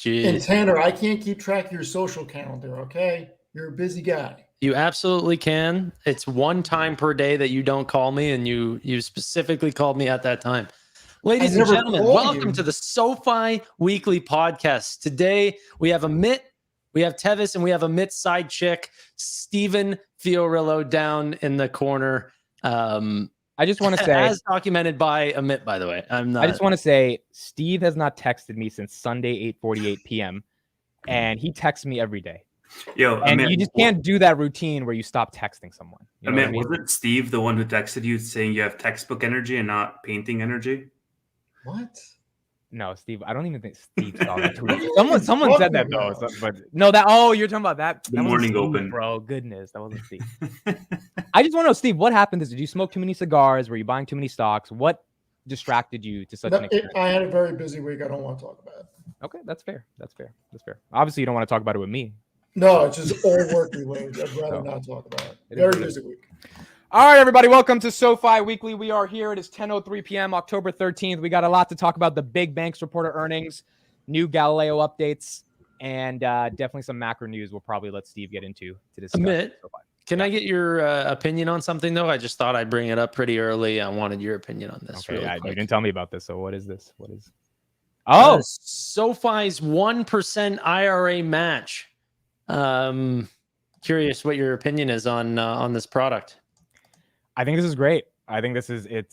Jeez. And Tanner, I can't keep track of your social calendar, okay? You're a busy guy. You absolutely can. It's one time per day that you don't call me, and you specifically called me at that time. Ladies and gentlemen, welcome to the SoFi Weekly Podcast. Today, we have Amit, we have Tevis, and we have Amit's side chick, Steven Fiorillo, down in the corner. I just want to say, as documented by Amit, by the way, I just want to say, Steve has not texted me since Sunday, 8:48 p.m., and he texts me every day. Yo, and Amit, you just can't do that routine where you stop texting someone. You know Amit, what I mean? wasn't Steve the one who texted you saying you have textbook energy and not painting energy? What? No, Steve. I don't even think Steve saw that tweet. Someone said that though. about? But no, that. Oh, you're talking about that. The That wasn't morning Steve, open. bro. Goodness, that wasn't Steve. I just want to know, Steve, what happened? Did you smoke too many cigars? Were you buying too many stocks? What distracted you to such an extent? I had a very busy week. I don't want to talk about it. Okay, that's fair. That's fair. That's fair. Obviously, you don't want to talk about it with me. No, it's just all work related. I'd rather not talk about it. Very busy week. All right, everybody, welcome to SoFi Weekly. We are here. It is 10:03 p.m., October 13th. We got a lot to talk about. The big banks reported earnings, new Galileo updates, and definitely some macro news we'll probably let Steve get into to discuss. Amit, can I get your opinion on something, though? I just thought I'd bring it up pretty early. I wanted your opinion on this. Okay, really you didn't tell me about this, so what is this? What is... Oh! SoFi's 1% IRA match. Curious what your opinion is on this product. I think this is great. I think this is it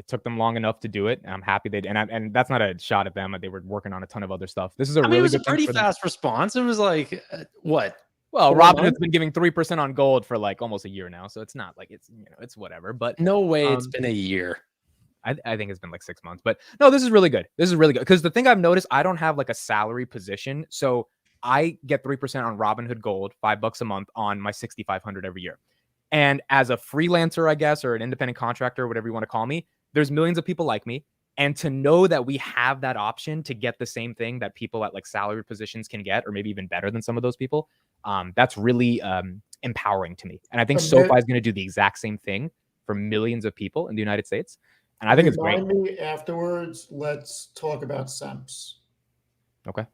took them long enough to do it. I'm happy they did. And that's not a shot at them. They were working on a ton of other stuff. This is a really it was good a pretty fast response. It was like what? Well, Robinhood's been giving 3% on gold for like almost a year now, so it's not like it's whatever. But no way, it's been a year. I think it's been like 6 months. But no, this is really good. This is really good because the thing I've noticed, I don't have like a salary position, so I get 3% on Robinhood Gold, $5 a month on my 6,500 every year. And as a freelancer, I guess, or an independent contractor, whatever you want to call me, there's millions of people like me. And to know that we have that option to get the same thing that people at like salary positions can get, or maybe even better than some of those people, that's really empowering to me. And I think SoFi is going to do the exact same thing for millions of people in the United States. And I think it's great. Remind me afterwards, let's talk about SEMPs. Okay.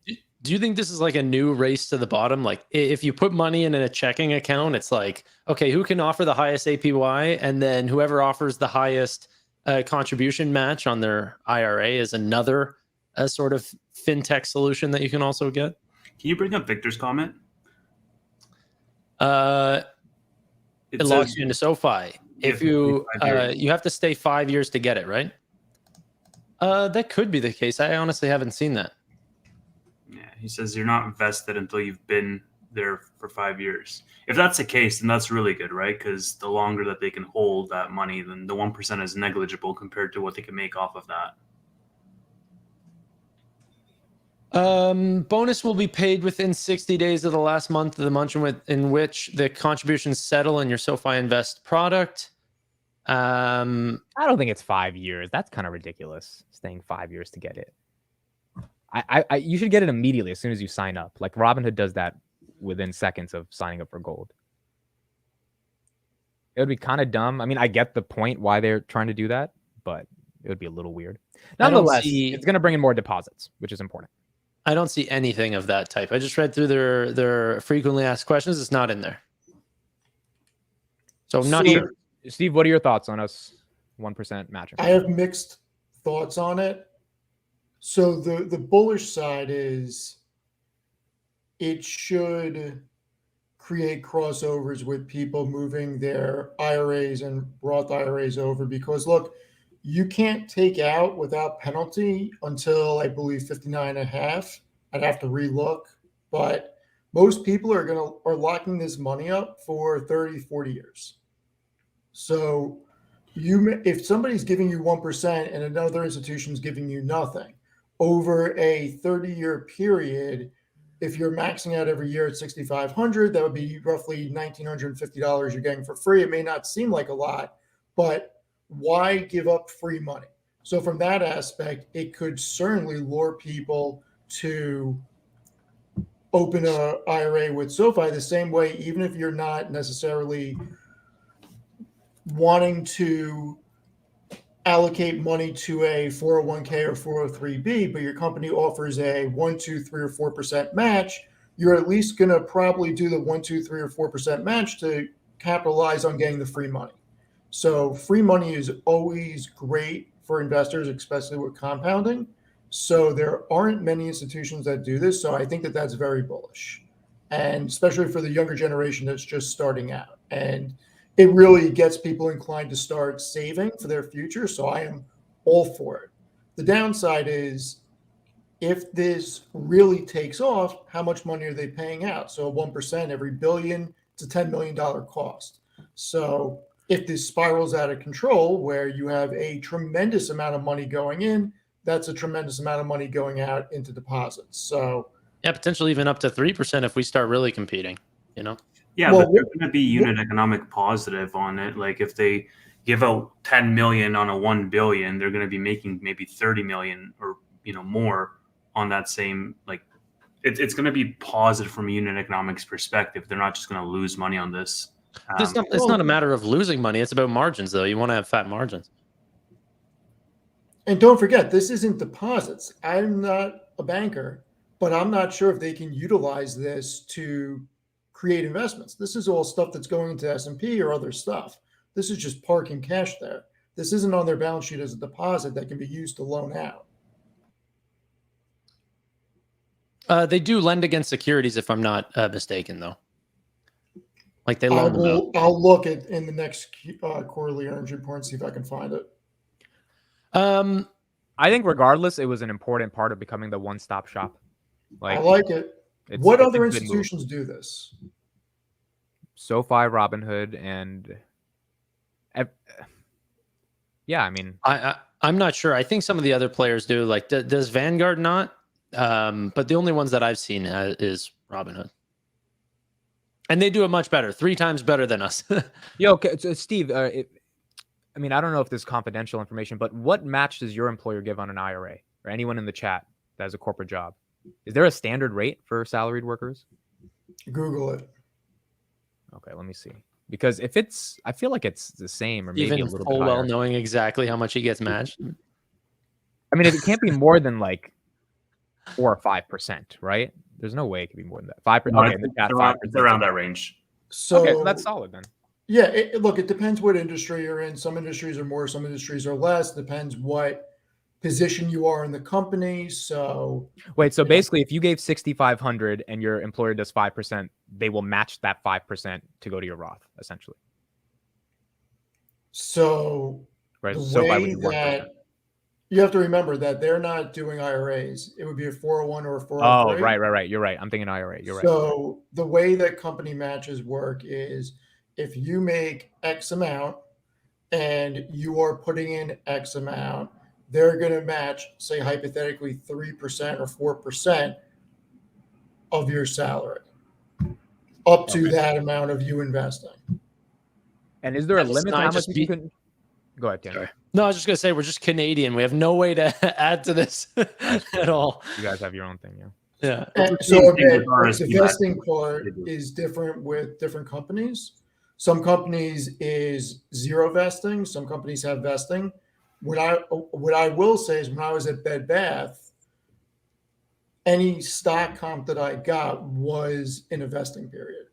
Do you think this is like a new race to the bottom? Like if you put money in a checking account, it's like, okay, who can offer the highest APY? And then whoever offers the highest contribution match on their IRA is another sort of fintech solution that you can also get. Can you bring up Victor's comment? It locks you into SoFi. If you have to stay 5 years to get it, right? That could be the case. I honestly haven't seen that. Yeah, he says you're not invested until you've been there for 5 years. If that's the case, then that's really good, right? Because the longer that they can hold that money, then the 1% is negligible compared to what they can make off of that. Bonus will be paid within 60 days of the last month of the month in which the contributions settle in your SoFi Invest product. I don't think it's 5 years. That's kind of ridiculous, staying 5 years to get it. You should get it immediately as soon as you sign up. Like Robinhood does that within seconds of signing up for gold. It would be kind of dumb. I mean, I get the point why they're trying to do that, but it would be a little weird. Nonetheless, it's going to bring in more deposits, which is important. I don't see anything of that type. I just read through their frequently asked questions. It's not in there. So I'm not sure. Steve, what are your thoughts on us 1% matching? I have mixed thoughts on it. So the bullish side is it should create crossovers with people moving their IRAs and Roth IRAs over because, look, you can't take out without penalty until, I believe, 59 and a half. I'd have to relook. But most people are locking this money up for 30, 40 years. So if somebody's giving you 1% and another institution's giving you nothing, over a 30-year period, if you're maxing out every year at $6,500, that would be roughly $1,950 you're getting for free. It may not seem like a lot, but why give up free money? So from that aspect, it could certainly lure people to open an IRA with SoFi the same way, even if you're not necessarily wanting to allocate money to a 401k or 403b, but your company offers a 1, 2, 3, or 4% match, you're at least going to probably do the 1, 2, 3, or 4% match to capitalize on getting the free money. So free money is always great for investors, especially with compounding. So there aren't many institutions that do this. So I think that that's very bullish, and especially for the younger generation that's just starting out. And it really gets people inclined to start saving for their future. So I am all for it. The downside is, if this really takes off, how much money are they paying out? So 1% every billion, it's a $10 million cost. So if this spirals out of control, where you have a tremendous amount of money going in, that's a tremendous amount of money going out into deposits. So yeah, potentially even up to 3% if we start really competing, you know? Yeah, well, but they're going to be unit economic positive on it. Like if they give out 10 million on a 1 billion, they're going to be making maybe 30 million or, more on that same, like it's going to be positive from a unit economics perspective. They're not just going to lose money on this. It's not a matter of losing money. It's about margins, though. You want to have fat margins. And don't forget, this isn't deposits. I'm not a banker, but I'm not sure if they can utilize this to create investments. This is all stuff that's going into S&P or other stuff. This is just parking cash there. This isn't on their balance sheet as a deposit that can be used to loan out. They do lend against securities, if I'm not mistaken, though. Like they loan them out. I'll look at in the next quarterly earnings report and see if I can find it. I think regardless, it was an important part of becoming the one-stop shop. I like it. What other institutions do this? SoFi, Robinhood, and yeah, I mean, I'm not sure. I think some of the other players do. Like, does Vanguard not? But the only ones that I've seen is Robinhood, and they do it much better, 3 times better than us. Yo, okay, so Steve, I mean, I don't know if this is confidential information, but what match does your employer give on an IRA, or anyone in the chat that has a corporate job? Is there a standard rate for salaried workers? Google it. Okay, let me see. Because if it's, I feel like it's the same, or maybe even a little full bit well higher. knowing exactly how much he gets matched. I mean, it can't be more than like 4 or 5%, right? There's no way it could be more than that. 5%. No, Okay, it's around that range. So that's solid then. Yeah, look, it depends what industry you're in. Some industries are more, some industries are less. Depends what position you are in the company. So wait, so basically, if you gave 6,500 and your employer does 5%, they will match that 5% to go to your Roth, essentially. So right, the so way that you have to remember that they're not doing IRAs. It would be a 401 or a 403. Oh, right. You're right. I'm thinking IRA. You're right. So the way that company matches work is, if you make X amount and you are putting in X amount, they're going to match, say, hypothetically, 3% or 4% of your salary up to that amount of you investing. And is there a limit to how much you can? Go ahead, Dan. No, I was just going to say, we're just Canadian. We have no way to add to this at all. You guys have your own thing, yeah. And so again, the vesting part is different with different companies. Some companies is 0 vesting. Some companies have vesting. What I will say is, when I was at Bed Bath, any stock comp that I got was in a vesting period.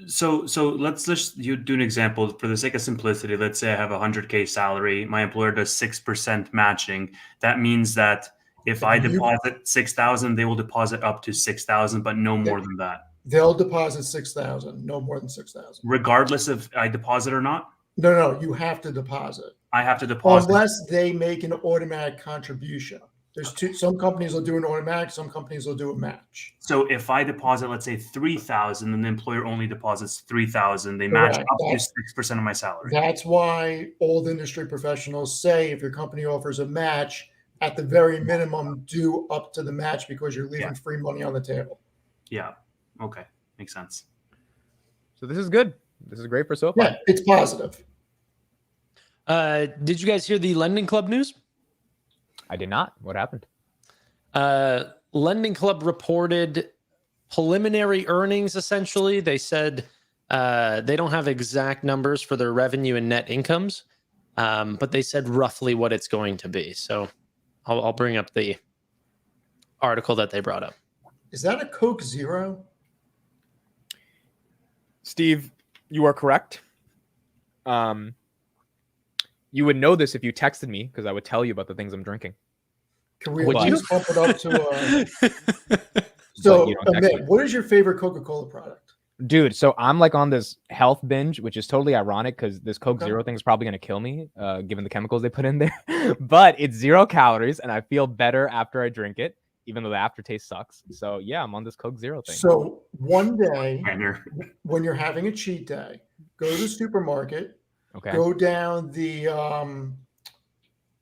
So let's just do an example for the sake of simplicity. Let's say I have a 100K salary. My employer does 6% matching. That means that if I deposit 6,000, they will deposit up to 6,000, but no more than that. They'll deposit 6,000, no more than 6,000. Regardless if I deposit or not? No, you have to deposit. I have to deposit. Unless they make an automatic contribution. There's some companies will do an automatic, some companies will do a match. So if I deposit, let's say 3,000, and the employer only deposits 3,000, they match up to 6% of my salary. That's why old industry professionals say, if your company offers a match, at the very minimum, do up to the match, because you're leaving free money on the table. Yeah. Okay. Makes sense. So this is good. This is great for SoFi. Yeah, it's positive. Did you guys hear the Lending Club news? I did not. What happened? Lending Club reported preliminary earnings, essentially. They said they don't have exact numbers for their revenue and net incomes, but they said roughly what it's going to be. So I'll bring up the article that they brought up. Is that a Coke Zero? Steve, you are correct. You would know this if you texted me because I would tell you about the things I'm drinking. Can we Would at you? least bump it up to So, you don't text Amit, me. what is your favorite Coca-Cola product? Dude, so I'm like on this health binge, which is totally ironic because this Coke Okay. Zero thing is probably going to kill me, given the chemicals they put in there. But it's 0 calories, and I feel better after I drink it, even though the aftertaste sucks. So yeah, I'm on this Coke Zero thing. So one day, Tanner. when you're having a cheat day, go to the supermarket, Okay. go down the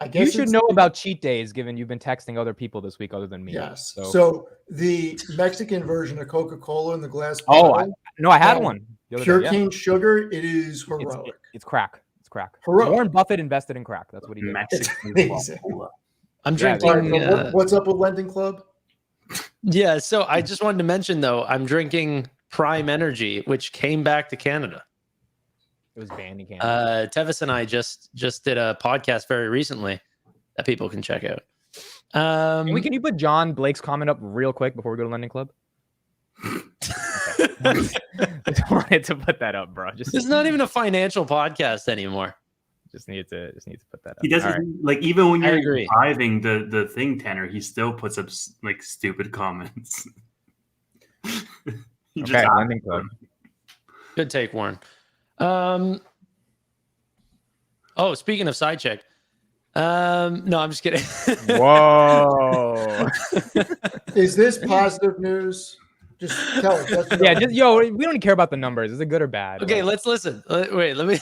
I guess You should it's know the- about cheat days, given you've been texting other people this week other than me. Yes. So, So the Mexican version of Coca-Cola in the glass Oh, bottle, no, I had um, one. The other pure day, yeah. cane sugar, it is It's, heroic. it's crack. It's crack. Heroic. Warren Buffett invested in crack. That's what he did. It's Mexican amazing. Coca-Cola. I'm Yeah, drinking. All right, but what's up with Lending Club? Yeah, so I just wanted to mention though, I'm drinking Prime Energy, which came back to Canada. It was banned in Canada. Tevis and I just did a podcast very recently that people can check out. Can you put John Blake's comment up real quick before we go to Lending Club? Just wanted to put that up, bro. It's not even a financial podcast anymore. Just need to put that up. He doesn't All right. like even when I you're agree. driving the thing, Tanner. He still puts up like stupid comments. He just Okay, asks Lending Club. them. Good take, Warren. Oh, speaking of side check. No, I'm just kidding. Whoa. Is this positive news? Just tell us. Yes or no. Yeah, we don't even care about the numbers. Is it good or bad? Okay, Like, let's listen. Wait, let me.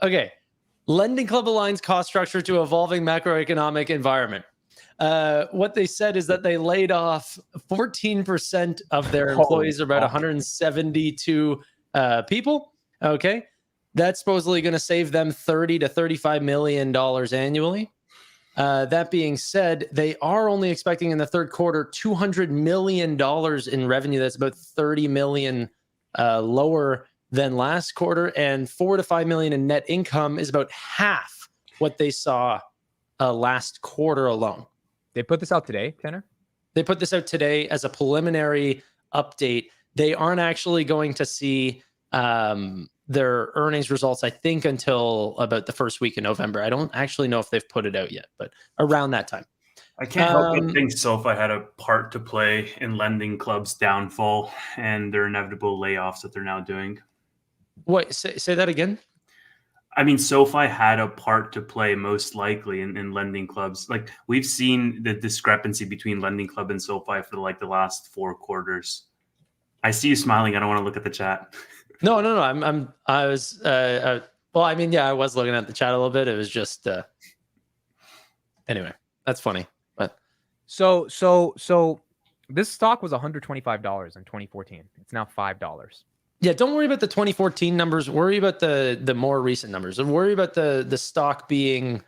Okay. Lending Club aligns cost structure to evolving macroeconomic environment. What they said is that they laid off 14% of their employees, about 172 people. Okay. That's supposedly going to save them $30 to $35 million annually. That being said, they are only expecting in the third quarter $200 million in revenue. That's about 30 million lower than last quarter, and 4 to 5 million in net income is about half what they saw last quarter alone. they put this out today, Tanner? They put this out today as a preliminary update. They aren't actually going to see their earnings results, I think, until about the first week in November. I don't actually know if they've put it out yet, but around that time. I can't help but think SoFi had a part to play in Lending Club's downfall and their inevitable layoffs that they're now doing. Wait, say that again? I mean, SoFi had a part to play most likely in Lending Clubs. Like we've seen the discrepancy between Lending Club and SoFi for like the last 4 quarters. I see you smiling. I don't want to look at the chat. No. I was, well, I mean, yeah, I was looking at the chat a little bit. It was just, anyway, that's funny. But So this stock was $125 in 2014. It's now $5. yeah, don't worry about the 2014 numbers. Worry about the more recent numbers, and worry about the stock being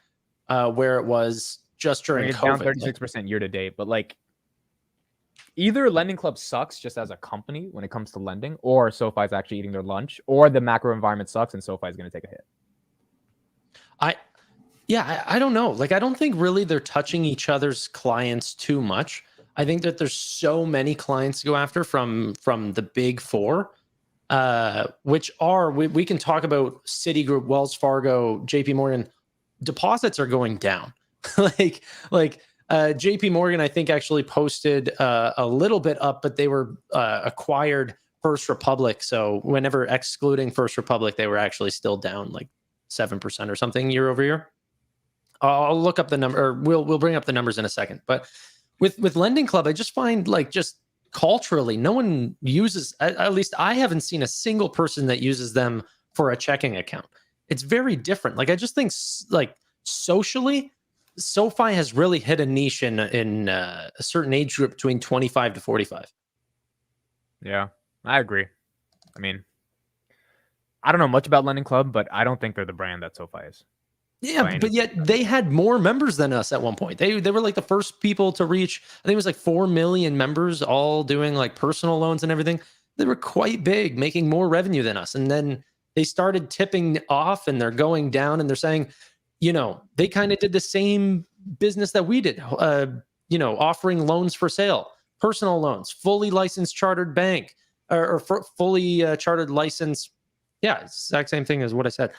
where it was just during It's COVID. down 36% year to date, but like either Lending Club sucks just as a company when it comes to lending, or SoFi's actually eating their lunch, or the macro environment sucks and SoFi is going to take a hit. I don't know. Like, I don't think really they're touching each other's clients too much. I think that there's so many clients to go after from the big four, which are, we can talk about Citigroup, Wells Fargo, JP Morgan. Deposits are going down. like JP Morgan, I think, actually posted a little bit up, but they were acquired First Republic. So whenever excluding First Republic, they were actually still down like 7% or something year over year. I'll look up the number, or we'll bring up the numbers in a second. But with Lending Club, I just find like just culturally, no one uses, at least I haven't seen a single person that uses them for a checking account. It's very different. Like, I just think like socially, SoFi has really hit a niche in a certain age group between 25 to 45. Yeah, I agree. I mean, I don't know much about Lending Club, but I don't think they're the brand that SoFi is. Yeah, but yet they had more members than us at one point. They were like the first people to reach, I think it was like 4 million members, all doing like personal loans and everything. They were quite big, making more revenue than us. And then they started tipping off and they're going down, and they're saying, they kind of did the same business that we did, offering loans for sale, personal loans, fully licensed chartered bank, or fully chartered license. Yeah, it's the exact same thing as what I said.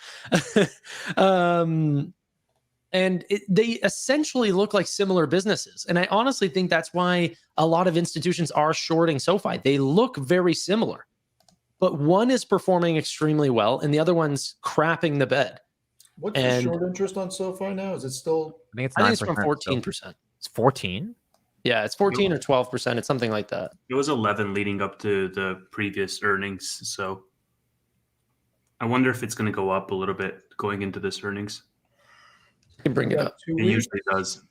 And they essentially look like similar businesses. And I honestly think that's why a lot of institutions are shorting SoFi. They look very similar, but one is performing extremely well and the other one's crapping the bed. What's the short interest on SoFi now? Is it still? I think it's 9%. I think it's from 14%. It's 14? Yeah, it's 14 or 12%. It's something like that. It was 11 leading up to the previous earnings. So I wonder if it's going to go up a little bit going into this earnings. You can bring it up. It usually does.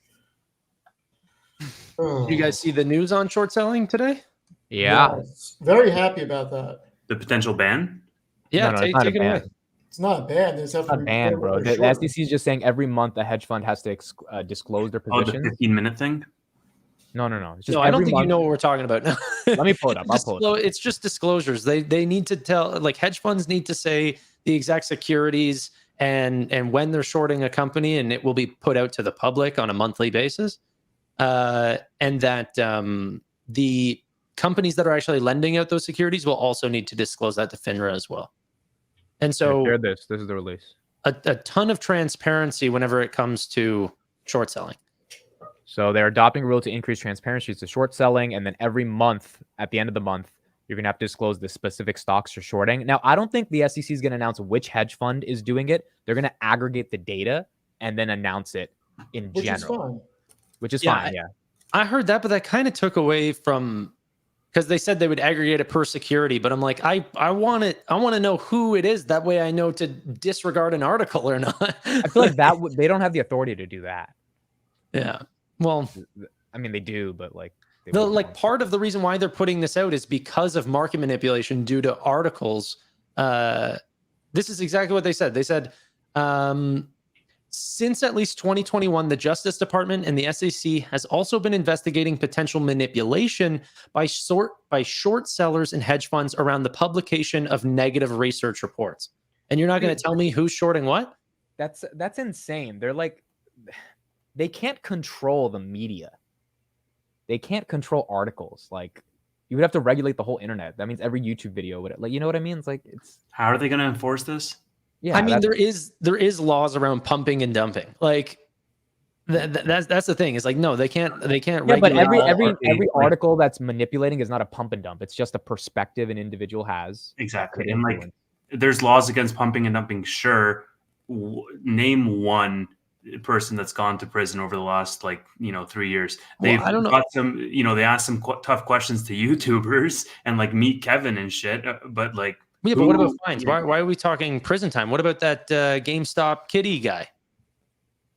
Did you guys see the news on short selling today? Yeah. Yes. Very happy about that. The potential ban? Yeah, No, take it away. It's not a ban. It's not a ban, bro. The SEC is just saying every month a hedge fund has to disclose their positions. Oh, the 15-minute thing? No. It's just I don't think you know what we're talking about now. Let me pull it up. I'll pull it up. It's just disclosures. They need to tell, like, hedge funds need to say the exact securities and when they're shorting a company, and it will be put out to the public on a monthly basis. And that the companies that are actually lending out those securities will also need to disclose that to FINRA as well. And so this is the release. A ton of transparency whenever it comes to short selling. So they're adopting a rule to increase transparency to short selling, and then every month, at the end of the month, you're going to have to disclose the specific stocks you're shorting. Now, I don't think the SEC is going to announce which hedge fund is doing it. They're going to aggregate the data and then announce it in general. Which is fine, yeah. I heard that, but that kind of took away from, because they said they would aggregate it per security, but I'm like, I want to know who it is. That way I know to disregard an article or not. I feel like they don't have the authority to do that. Yeah. Well, I mean, they do, but part of the reason why they're putting this out is because of market manipulation due to articles. This is exactly what they said. They said, since at least 2021, the Justice Department and the SEC has also been investigating potential manipulation by short sellers and hedge funds around the publication of negative research reports. And you're not going to tell me who's shorting what? That's insane. They're like, they can't control the media. They can't control articles. Like, you would have to regulate the whole internet. That means every YouTube video would, like, you know what I mean? It's how are they going to enforce this? Yeah, I mean, there is laws around pumping and dumping. Like that's the thing. It's like, no, they can't. Yeah, but every article that's manipulating is not a pump and dump. It's just a perspective an individual has. Exactly. And like, there's laws against pumping and dumping. Sure. Name one person that's gone to prison over the last 3 years. They've got some, they asked some tough questions to YouTubers and like Meet Kevin and shit. But like, yeah, but what about fines? Why are we talking prison time? What about that GameStop kitty guy?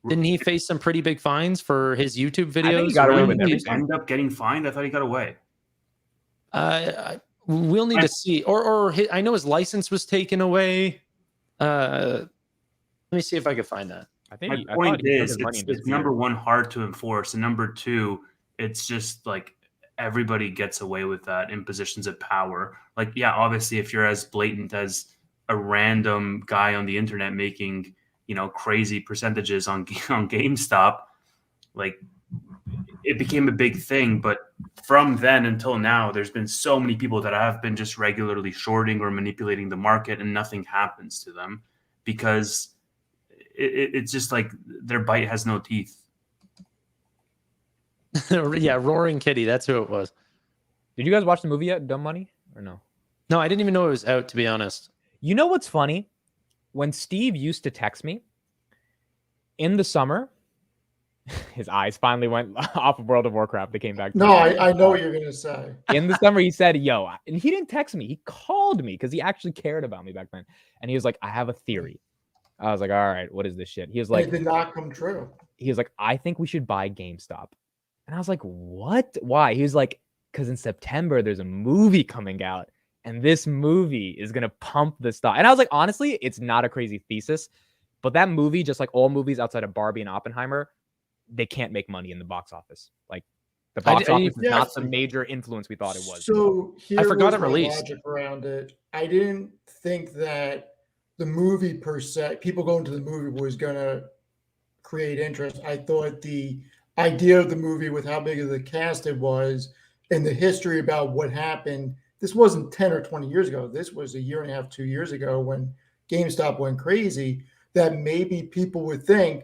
Didn't he face some pretty big fines for his YouTube videos? I think he got away with everything. He ended up getting fined. I thought he got away. We'll need to see. Or I know his license was taken away. Let me see if I could find that. My point is, it's number one, hard to enforce, and number two, it's just like everybody gets away with that in positions of power. Like, yeah, obviously, if you're as blatant as a random guy on the internet making, crazy percentages on GameStop, like, it became a big thing. But from then until now, there's been so many people that have been just regularly shorting or manipulating the market, and nothing happens to them because it's just like their bite has no teeth. Yeah, Roaring Kitty. That's who it was. Did you guys watch the movie yet, Dumb Money, or no? No, I didn't even know it was out, to be honest. You know what's funny? When Steve used to text me in the summer, his eyes finally went off of World of Warcraft. They came back. No, I know what you're going to say. In the summer, he said, yo, and he didn't text me. He called me because he actually cared about me back then. And he was like, I have a theory. I was like, all right, what is this shit? He was like, it did not come true. He was like, I think we should buy GameStop. And I was like, what? Why? He was like, because in September, there's a movie coming out. And this movie is going to pump the stock. And I was like, honestly, it's not a crazy thesis. But that movie, just like all movies outside of Barbie and Oppenheimer, they can't make money in the box office. Like, the box office is not the major influence we thought it was. So I forgot it released. Logic around it. I didn't think that the movie per se, people going to the movie was going to create interest. I thought the idea of the movie with how big of the cast it was and the history about what happened, this wasn't 10 or 20 years ago. This was a year and a half, 2 years ago when GameStop went crazy, that maybe people would think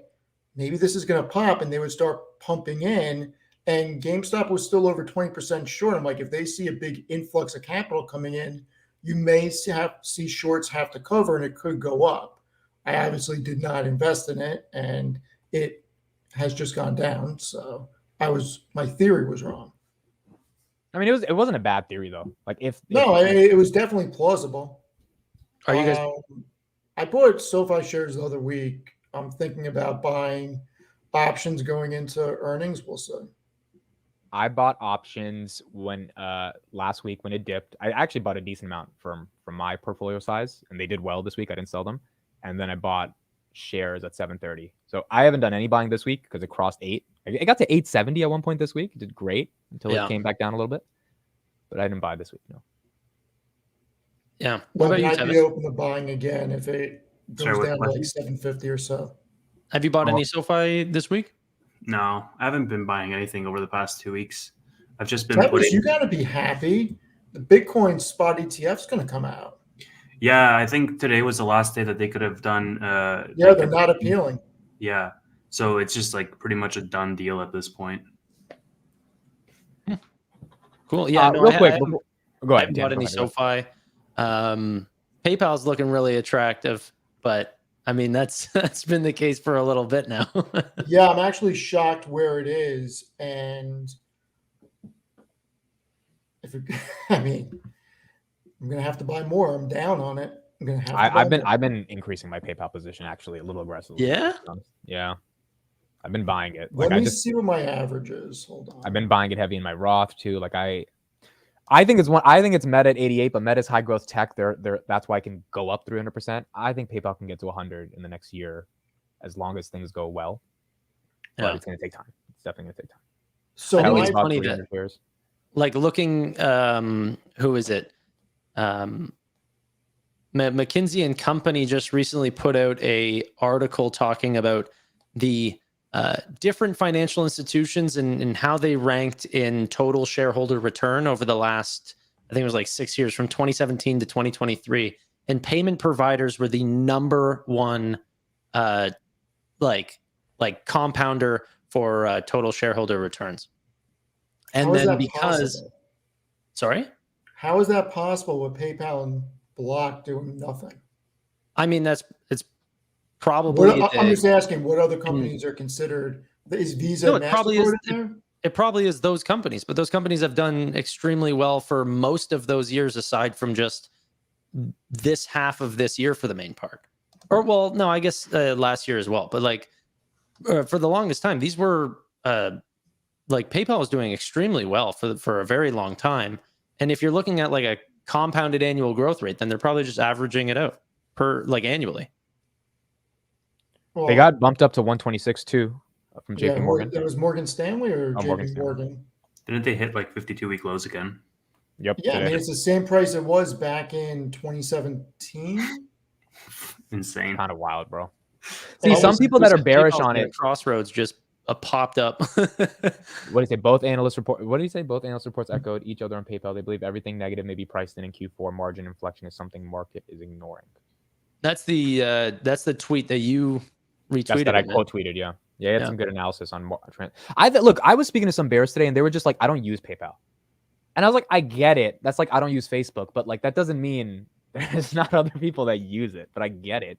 maybe this is going to pop and they would start pumping in. And GameStop was still over 20% short. I'm like, if they see a big influx of capital coming in, you may see shorts have to cover and it could go up. I obviously did not invest in it and it has just gone down. So my theory was wrong. I mean, it wasn't a bad theory though. Like it was definitely plausible. Are you guys? I bought SoFi shares the other week. I'm thinking about buying options going into earnings. We'll see. I bought options when last week when it dipped. I actually bought a decent amount from my portfolio size, and they did well this week. I didn't sell them, and then I bought shares at 7:30. So I haven't done any buying this week because it crossed 8. It got to 870 at one point this week. It did great until it came back down a little bit, but I didn't buy this week. No. Yeah. What about you, I'd be open to buying again if it goes down to like 750 or so. Have you bought any SoFi this week? No, I haven't been buying anything over the past 2 weeks. I've just been you got to be happy. The Bitcoin spot ETF is going to come out. Yeah, I think today was the last day that they could have done. They're not appealing. Yeah, so it's just like pretty much a done deal at this point. Cool. Yeah. Real quick, go ahead. I haven't bought any SoFi. PayPal's looking really attractive, but I mean that's been the case for a little bit now. Yeah, I'm actually shocked where it is, and I'm gonna have to buy more. I'm down on it. I'm gonna have. I've been increasing my PayPal position actually a little aggressively. Yeah. Yeah. I've been buying it. Let me see what my average is. Hold on. I've been buying it heavy in my Roth too. Like I think it's Meta at 88, but Meta's high growth tech. That's why it can go up 300%. I think PayPal can get to 100 in the next year, as long as things go well. But it's going to take time. It's definitely going to take time. So I think it's funny that, like looking, who is it? McKinsey and Company just recently put out a article talking about the different financial institutions and how they ranked in total shareholder return over the last, I think it was like 6 years, from 2017 to 2023. And payment providers were the number one, like compounder for total shareholder returns. And then sorry, how is that possible with PayPal and Block doing nothing? I mean, it's probably. I'm just asking, what other companies are considered? Is Visa? No, it probably is those companies, but those companies have done extremely well for most of those years, aside from just this half of this year for the main part. Or well, no, I guess last year as well. But like for the longest time, these were like PayPal was doing extremely well for a very long time. And if you're looking at like a compounded annual growth rate, then they're probably just averaging it out annually. Well, they got bumped up to 126 too from JP Morgan. It was Morgan Stanley or JP Morgan. Didn't they hit like 52-week lows again? Yep. Yeah, I mean it's the same price it was back in 2017. Insane. Kind of wild, bro. See, some people that are bearish on it. Crossroads just popped up. What do you say? Both analyst reports echoed each other on PayPal. They believe everything negative may be priced in Q4. Margin inflection is something market is ignoring. That's the tweet that you retweeted. That I quote tweeted. Yeah. He had some good analysis on. I was speaking to some bears today, and they were just like, "I don't use PayPal," and I was like, "I get it. That's like I don't use Facebook, but like that doesn't mean there's not other people that use it. But I get it.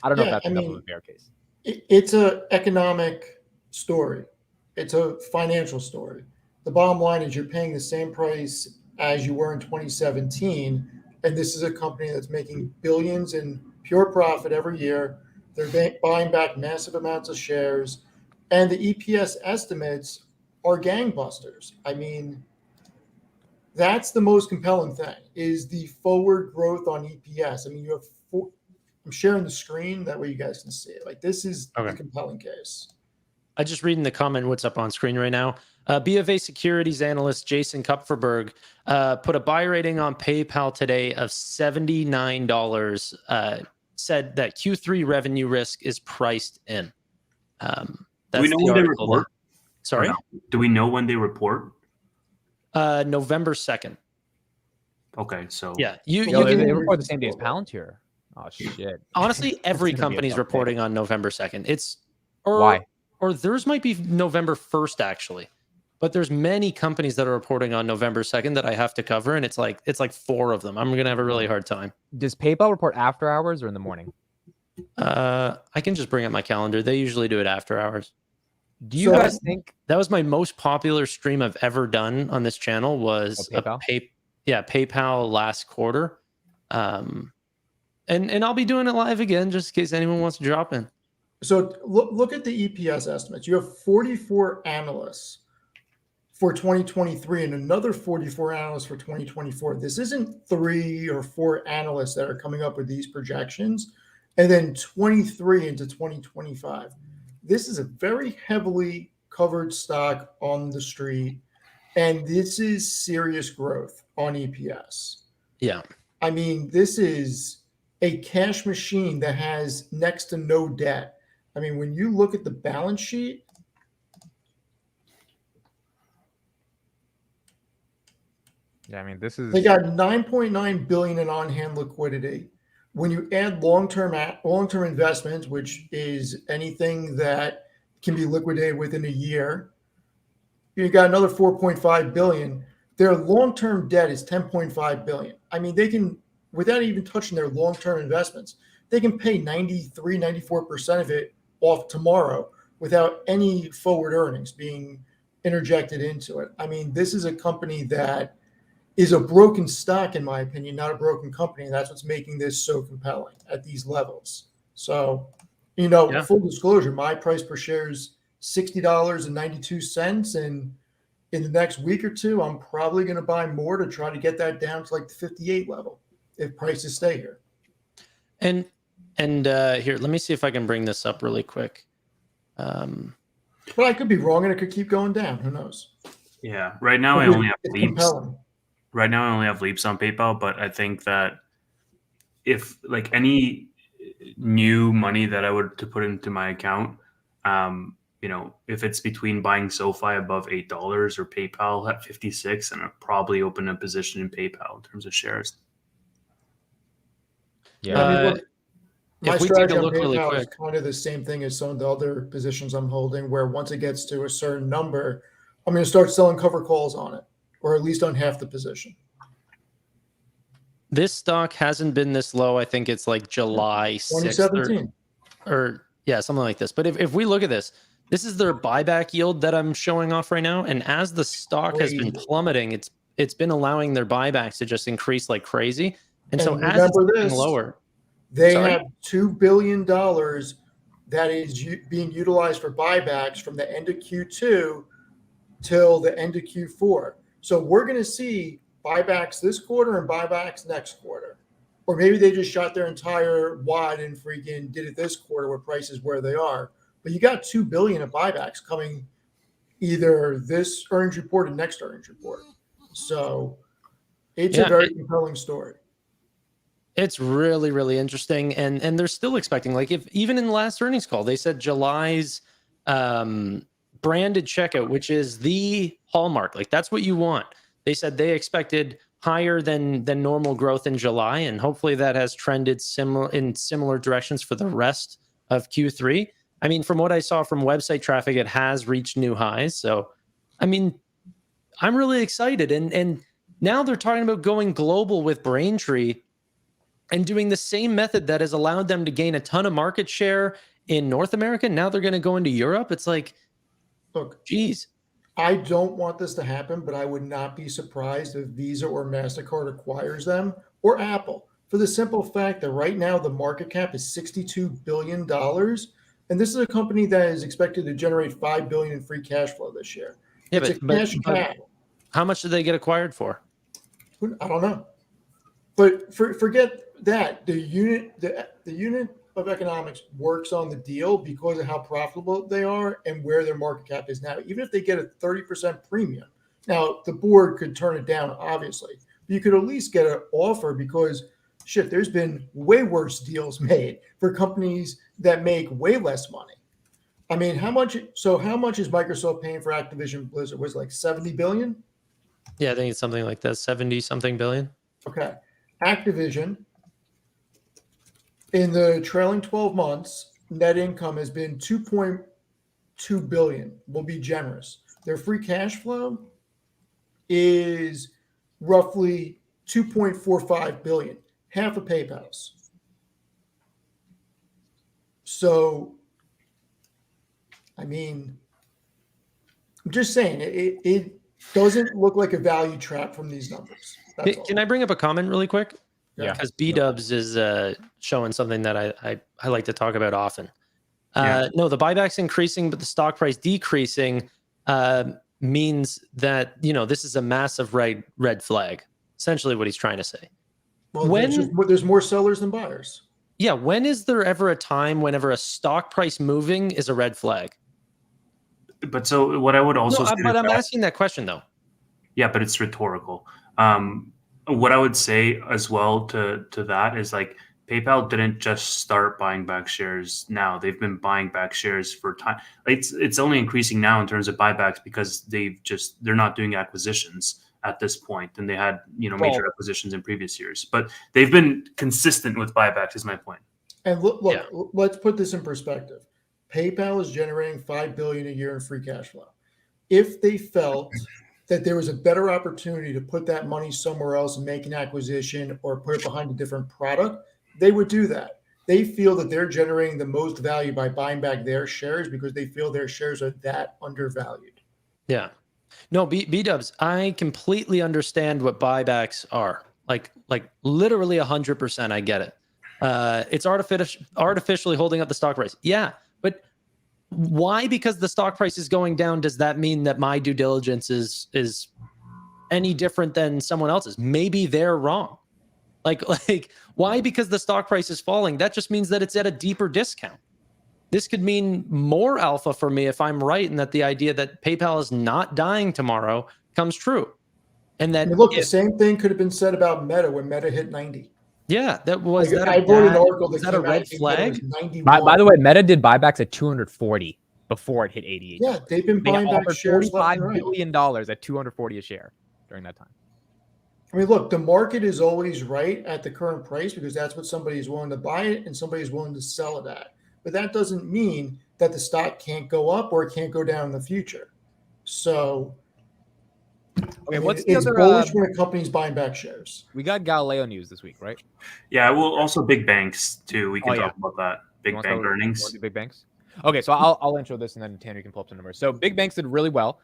I don't know if that's enough of a bear case. It's an economic story. It's a financial story. The bottom line is you're paying the same price as you were in 2017, and this is a company that's making billions in pure profit every year. They're buying back massive amounts of shares, and the EPS estimates are gangbusters. I mean, that's the most compelling thing is the forward growth on EPS. I mean, you have I'm sharing the screen, that way you guys can see it. Like this is the compelling case. I just reading the comment what's up on screen right now. BofA securities analyst Jason Kupferberg put a buy rating on PayPal today of $79, said that Q3 revenue risk is priced in. Do we know when they report? Sorry? No? Do we know when they report? November 2nd. Okay, so yeah, they report the same day as Palantir. Oh shit! Honestly, every company's reporting on November 2nd. Why? Or theirs might be November 1st actually, but there's many companies that are reporting on November 2nd that I have to cover, and it's like 4 of them. I'm gonna have a really hard time. Does PayPal report after hours or in the morning? I can just bring up my calendar. They usually do it after hours. Do you guys think that was my most popular stream I've ever done on this channel? Was PayPal last quarter, and I'll be doing it live again just in case anyone wants to drop in. So look at the EPS estimates. You have 44 analysts for 2023 and another 44 analysts for 2024. This isn't 3 or 4 analysts that are coming up with these projections, and then 23 into 2025. This is a very heavily covered stock on the street, and this is serious growth on EPS. Yeah. I mean, this is a cash machine that has next to no debt. I mean, when you look at the balance sheet, yeah, I mean, this is they got $9.9 billion in on-hand liquidity. When you add long-term investments, which is anything that can be liquidated within a year, you got another $4.5 billion. Their long-term debt is $10.5 billion. I mean, they can, without even touching their long-term investments, they can pay 93, 94% of it off tomorrow without any forward earnings being interjected into it. I mean, this is a company that is a broken stock, in my opinion, not a broken company. And that's what's making this so compelling at these levels. So, full disclosure, my price per share is $60.92. And in the next week or two, I'm probably going to buy more to try to get that down to like the 58 level if prices stay here. And here, let me see if I can bring this up really quick. But I could be wrong, and it could keep going down. Who knows? Yeah. Right now, I only have leaps. Compelling. Right now, I only have leaps on PayPal, but I think that if like any new money that I would to put into my account, if it's between buying SoFi above $8 or PayPal at 56, and I'd probably open a position in PayPal in terms of shares. Yeah. I mean, my strategy on really PayPal quick, is kind of the same thing as some of the other positions I'm holding, where once it gets to a certain number, I'm going to start selling cover calls on it, or at least on half the position. This stock hasn't been this low. I think it's like July 2017. or something like this. But if we look at this is their buyback yield that I'm showing off right now. And as the stock has been plummeting, it's been allowing their buybacks to just increase like crazy. And so as it's getting lower, they have $2 billion that is being utilized for buybacks from the end of Q2 till the end of Q4. So we're going to see buybacks this quarter and buybacks next quarter. Or maybe they just shot their entire wad and freaking did it this quarter where prices where they are. But you got $2 billion of buybacks coming either this earnings report or next earnings report. So it's a very compelling story. It's really, really interesting. And they're still expecting, like, if even in the last earnings call, they said July's branded checkout, which is the hallmark, like that's what you want. They said they expected higher than normal growth in July, and hopefully that has trended similar directions for the rest of Q3. I mean, from what I saw from website traffic, it has reached new highs. So, I mean, I'm really excited. And now they're talking about going global with Braintree and doing the same method that has allowed them to gain a ton of market share in North America. Now they're going to go into Europe. It's like, look, geez. I don't want this to happen, but I would not be surprised if Visa or MasterCard acquires them, or Apple, for the simple fact that right now the market cap is $62 billion. And this is a company that is expected to generate $5 billion in free cash flow this year. Yeah, it's a cash cow. How much did they get acquired for? I don't know. But forget that. The unit of economics works on the deal because of how profitable they are and where their market cap is now. Even if they get a 30% premium, now the board could turn it down, obviously, but you could at least get an offer because Shit, there's been way worse deals made for companies that make way less money. I mean, how much is Microsoft paying for Activision Blizzard? Was it like 70 billion? Yeah, I think it's something like that, 70 something billion. Okay. Activision, in the trailing 12 months, net income has been 2.2 billion. We'll be generous. Their free cash flow is roughly 2.45 billion, half of PayPal's. So, I mean, I'm just saying it doesn't look like a value trap from these numbers. Can I bring up a comment really quick? Yeah. Because B-Dubs is showing something that I like to talk about often. No, the buyback's increasing, but the stock price decreasing means that, you know, this is a massive red flag. Essentially what he's trying to say. Well, there's more sellers than buyers. Yeah. When is there ever a time whenever a stock price moving is a red flag? But so what I would also say but I'm asking that question though. Yeah, but it's rhetorical. What I would say as well to that is like PayPal didn't just start buying back shares now. They've been buying back shares for time. It's only increasing now in terms of buybacks because they're not doing acquisitions at this point, and they had major acquisitions in previous years. But they've been consistent with buybacks is my point. And look, let's put this in perspective. PayPal is generating $5 billion a year in free cash flow. If they felt that there was a better opportunity to put that money somewhere else and make an acquisition or put it behind a different product, they would do that. They feel that they're generating the most value by buying back their shares because they feel their shares are that undervalued. Yeah. No, B-Dubs, I completely understand what buybacks are. Like literally 100%, I get it. It's artificially holding up the stock price. Yeah, but why? Because the stock price is going down, does that mean that my due diligence is any different than someone else's? Maybe they're wrong. Like why? Because the stock price is falling. That just means that it's at a deeper discount. This could mean more alpha for me if I'm right, and that the idea that PayPal is not dying tomorrow comes true. And that the same thing could have been said about Meta when Meta hit 90. Yeah, that was I wrote an article was that a red flag? By the way, Meta did buybacks at 240 before it hit 88. Yeah, they've been buying back shares $45 billion at 240 a share during that time. I mean, look, the market is always right at the current price because that's what somebody is willing to buy it and somebody is willing to sell it at. But that doesn't mean that the stock can't go up or it can't go down in the future. So, okay, it's bullish when a company's buying back shares. We got Galileo news this week, right? Yeah, well, also big banks too. We can talk about that. Big bank earnings. Big banks. Okay, so I'll intro this and then Tanner can pull up some numbers. So big banks did really well.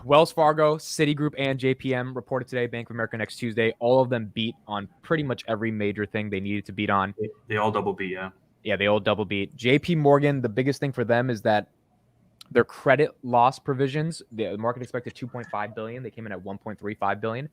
Wells Fargo, Citigroup, and JPM reported today. Bank of America next Tuesday. All of them beat on pretty much every major thing they needed to beat on. They all double beat, yeah. Yeah, they all double beat. JP Morgan, the biggest thing for them is that their credit loss provisions, the market expected 2.5 billion. They came in at 1.35 billion,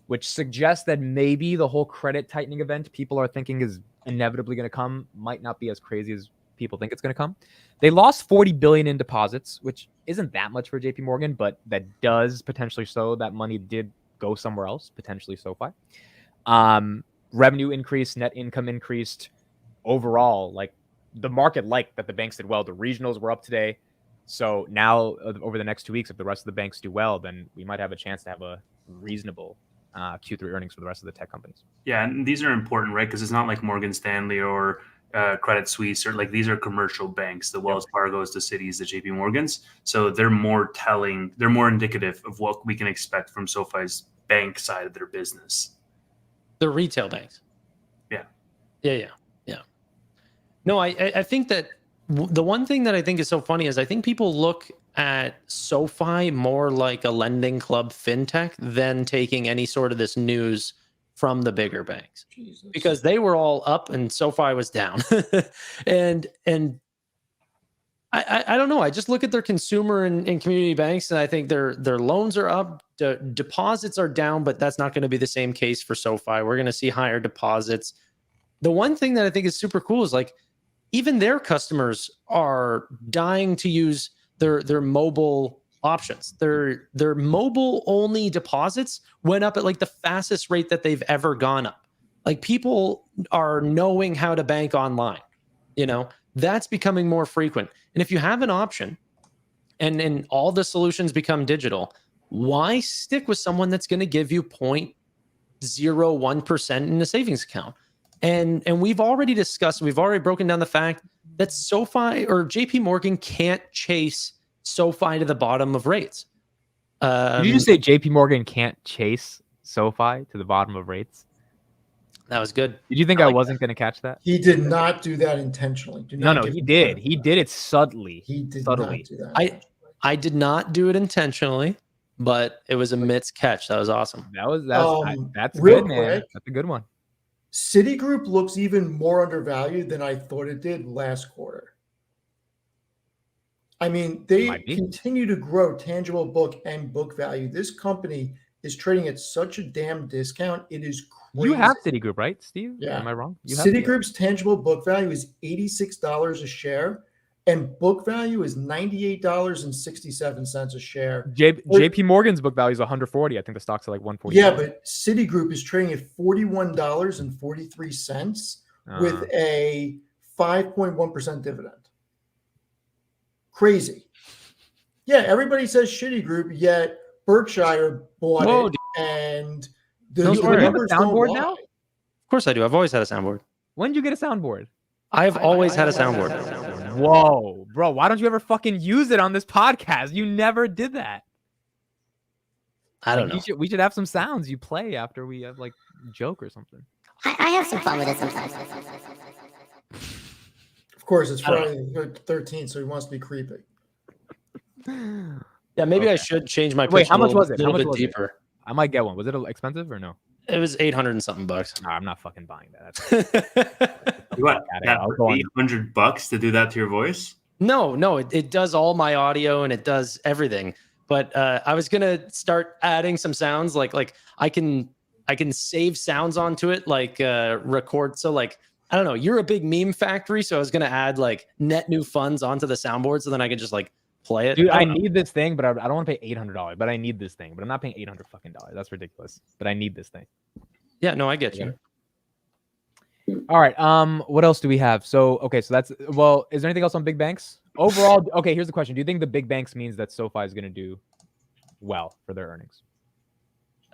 which suggests that maybe the whole credit tightening event people are thinking is inevitably going to come might not be as crazy as people think it's going to come. They lost 40 billion in deposits, which isn't that much for JP Morgan, but that does potentially show that money did go somewhere else, potentially SoFi. Revenue increased, net income increased. Overall, like the market liked that the banks did well. The regionals were up today. So now over the next 2 weeks, if the rest of the banks do well, then we might have a chance to have a reasonable Q3 earnings for the rest of the tech companies. Yeah, and these are important, right? Because it's not like Morgan Stanley or Credit Suisse, or like these are commercial banks, the Wells Fargo's, the Citis, the JP Morgans. So they're more telling, they're more indicative of what we can expect from SoFi's bank side of their business. The retail banks. Yeah. No, I think that the one thing that I think is so funny is I think people look at SoFi more like a lending club fintech than taking any sort of this news from the bigger banks. Jesus. Because they were all up and SoFi was down. and I don't know. I just look at their consumer and community banks, and I think their loans are up, deposits are down, but that's not going to be the same case for SoFi. We're going to see higher deposits. The one thing that I think is super cool is like even their customers are dying to use their mobile options. Their mobile only deposits went up at like the fastest rate that they've ever gone up. Like people are knowing how to bank online. That's becoming more frequent. And if you have an option and all the solutions become digital, why stick with someone that's going to give you 0.01% in a savings account? And we've already discussed, we've already broken down the fact that SoFi or JP Morgan can't chase SoFi to the bottom of rates. Did you just say JP Morgan can't chase SoFi to the bottom of rates? That was good. Did you think I wasn't going to catch that? He did not do that intentionally. No, he did. He did it subtly. He did subtly. not do that. I did not do it intentionally, but it was a Mitts catch. That was awesome. That's good, man. That's a good one. Citigroup looks even more undervalued than I thought it did last quarter. I mean, they continue to grow tangible book and book value. This company is trading at such a damn discount. It is crazy. You have Citigroup, right, Steve? Yeah. Am I wrong? Citigroup's tangible book value is $86 a share, and book value is $98.67 a share. JP Morgan's book value is 140. I think the stock's at like 140. Yeah, but Citigroup is trading at $41.43 with a 5.1% dividend. Crazy. Yeah, everybody says shitty group, yet Berkshire bought it, and the numbers don't soundboard lie. now? Of course I do. I've always had a soundboard. When did you get a soundboard? I've always had a soundboard. Whoa, bro. Why don't you ever fucking use it on this podcast? You never did that. I don't know. We should have some sounds you play after we have like joke or something. I have some fun with it sometimes. Of course, it's Friday the 13th, so he wants to be creepy. Yeah, maybe I should change my pitch. Wait, how much was it? A little bit deeper. I might get one. Was it expensive or no? It was 800 and something bucks. Nah, I'm not fucking buying that. You want $800 to do that to your voice? No, it does all my audio and it does everything. But I was gonna start adding some sounds, like I can save sounds onto it, like record. So like I don't know, you're a big meme factory, so I was gonna add like net new funds onto the soundboard, so then I could just like play it. Dude, I need this thing, but I don't want to pay $800. But I need this thing, but I'm not paying $800 fucking dollars. That's ridiculous. But I need this thing. Yeah, no, I get you. All right. What else do we have? So that's is there anything else on big banks overall? Okay, here's the question: do you think the big banks means that SoFi is going to do well for their earnings?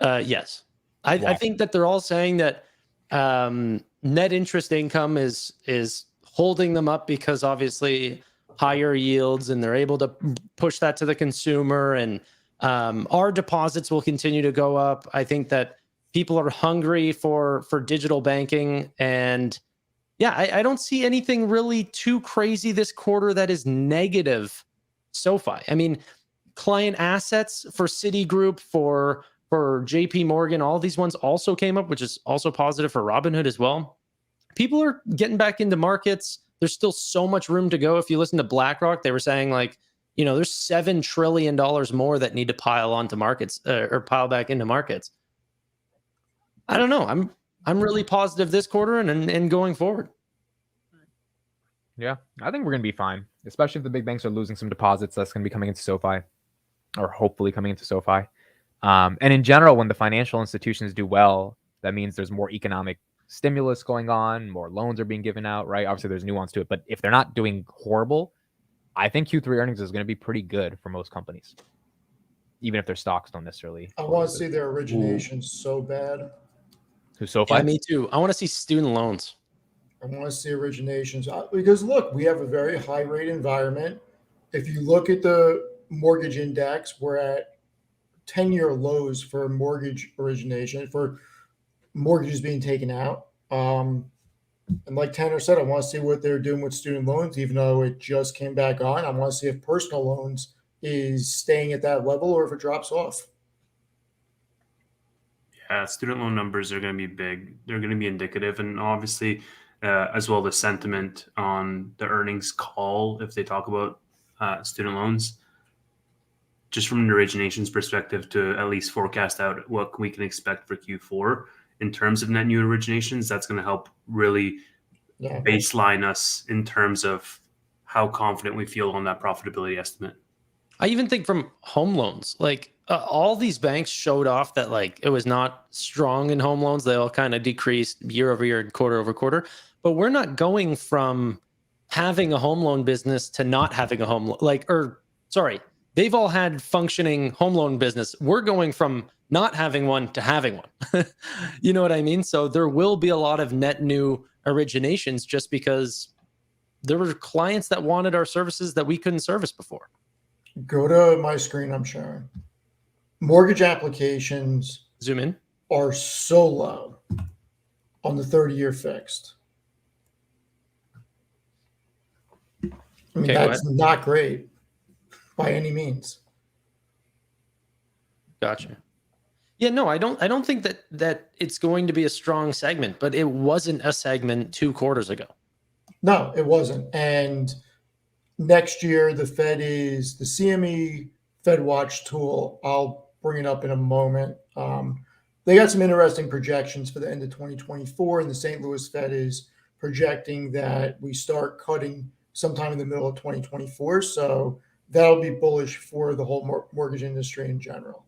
Yes, I think that they're all saying that net interest income is holding them up because obviously higher yields, and they're able to push that to the consumer, and our deposits will continue to go up. I think that people are hungry for digital banking, and yeah, I don't see anything really too crazy this quarter that is negative SoFi. I mean, client assets for Citigroup, for JP Morgan, all these ones also came up, which is also positive for Robinhood as well. People are getting back into markets. There's still so much room to go. If you listen to BlackRock, they were saying like, there's $7 trillion more that need to pile onto markets or pile back into markets. I don't know. I'm really positive this quarter and going forward. Yeah, I think we're going to be fine, especially if the big banks are losing some deposits. That's going to be coming into SoFi, or hopefully coming into SoFi. And in general, when the financial institutions do well, that means there's more economic stimulus going on, more loans are being given out, right? Obviously, there's nuance to it. But if they're not doing horrible, I think Q3 earnings is going to be pretty good for most companies, even if their stocks don't necessarily. I want to see their originations so bad. To SoFi? Yeah, me too. I want to see student loans. I want to see originations because look, we have a very high rate environment. If you look at the mortgage index, we're at 10-year lows for mortgage origination, for mortgages being taken out. And like Tanner said, I want to see what they're doing with student loans, even though it just came back on. I want to see if personal loans is staying at that level or if it drops off. Yeah, student loan numbers are going to be big. They're going to be indicative, and obviously, as well, the sentiment on the earnings call, if they talk about student loans, just from an originations perspective, to at least forecast out what we can expect for Q4 in terms of net new originations, that's going to help really baseline us in terms of how confident we feel on that profitability estimate. I even think from home loans, like all these banks showed off that like it was not strong in home loans. They all kind of decreased year over year and quarter over quarter. But we're not going from having a home loan business to not having a home they've all had functioning home loan business. We're going from not having one to having one. You know what I mean? So there will be a lot of net new originations just because there were clients that wanted our services that we couldn't service before. Go to my screen I'm sharing. Mortgage applications Zoom in. are so low on the 30-year fixed. I mean, that's not great by any means. Gotcha. Yeah, no, I don't think that it's going to be a strong segment, but it wasn't a segment 2 quarters ago. No, it wasn't. And next year, the CME Fed Watch tool. I'll bring it up in a moment. They got some interesting projections for the end of 2024, and the St. Louis Fed is projecting that we start cutting sometime in the middle of 2024. So that'll be bullish for the whole mortgage industry in general.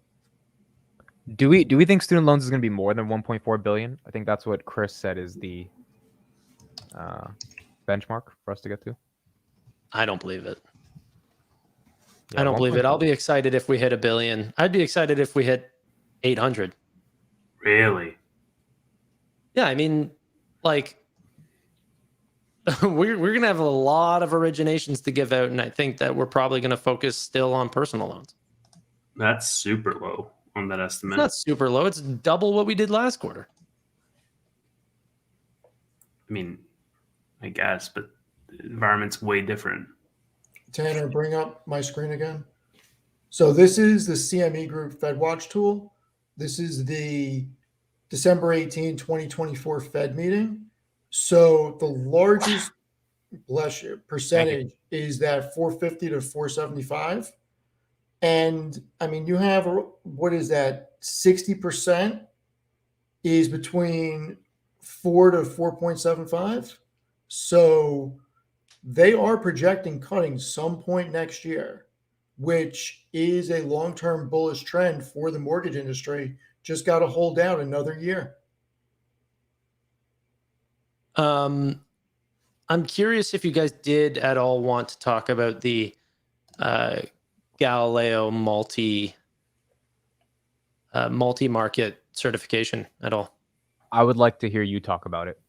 Do we think student loans is going to be more than 1.4 billion? I think that's what Chris said is the benchmark for us to get to. I don't believe it. Yeah, I don't believe it. I'll be excited if we hit $1 billion. I'd be excited if we hit 800. Really? Yeah, I mean, like we're going to have a lot of originations to give out, and I think that we're probably going to focus still on personal loans. That's super low on that estimate. It's not super low. It's double what we did last quarter. I mean, I guess, but the environment's way different. Tanner, bring up my screen again. So this is the CME Group Fed Watch tool. This is the December 18, 2024 Fed meeting. So the largest, bless you, percentage is that 450 to 475. And I mean, you have, what is that? 60% is between 4 to 4.75. So they are projecting cutting some point next year, which is a long-term bullish trend for the mortgage industry. Just got to hold out another year. I'm curious if you guys did at all want to talk about the Galileo multi-market certification at all. I would like to hear you talk about it.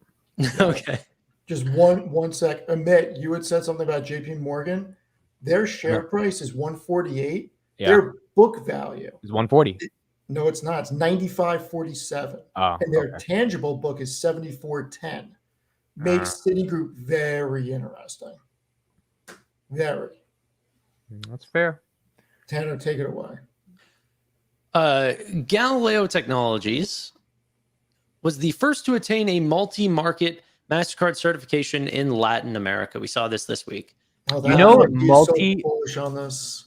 Okay. Just one sec. Amit, you had said something about JP Morgan. Their share price is 148. Yeah. Their book value It's 140. No, it's not. It's 95.47. And their tangible book is 74.10. Makes Citigroup very interesting. Very. That's fair. Tanner, take it away. Galileo Technologies was the first to attain a multi-market MasterCard certification in Latin America. We saw this week. Oh, bullish on this.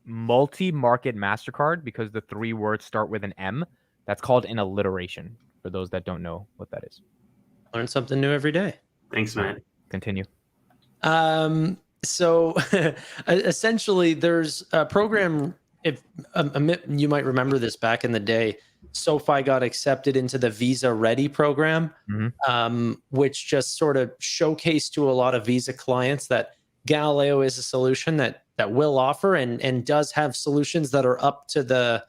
Multi-market MasterCard, because the 3 words start with an M. That's called an alliteration, for those that don't know what that is. Learn something new every day. Thanks, man. Continue. So essentially, there's a program. If you might remember this back in the day, SoFi got accepted into the Visa Ready program, which just sort of showcased to a lot of Visa clients that Galileo is a solution that will offer and does have solutions that are up to the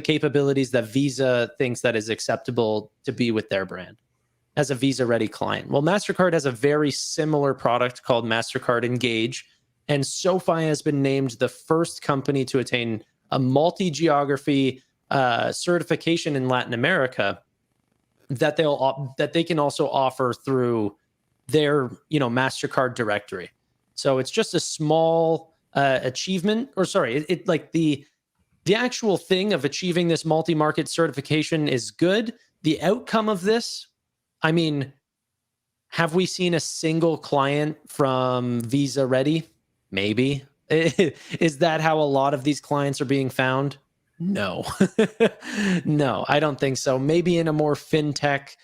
capabilities that Visa thinks that is acceptable to be with their brand as a Visa Ready client. Well, MasterCard has a very similar product called MasterCard Engage, and SoFi has been named the first company to attain a multi-geography certification in Latin America that they can also offer through their MasterCard directory. So it's just a small achievement, or sorry, it like the actual thing of achieving this multi-market certification is good. The outcome of this, I mean, have we seen a single client from Visa Ready? Maybe. Is that how a lot of these clients are being found? No. No, I don't think so. Maybe in a more fintech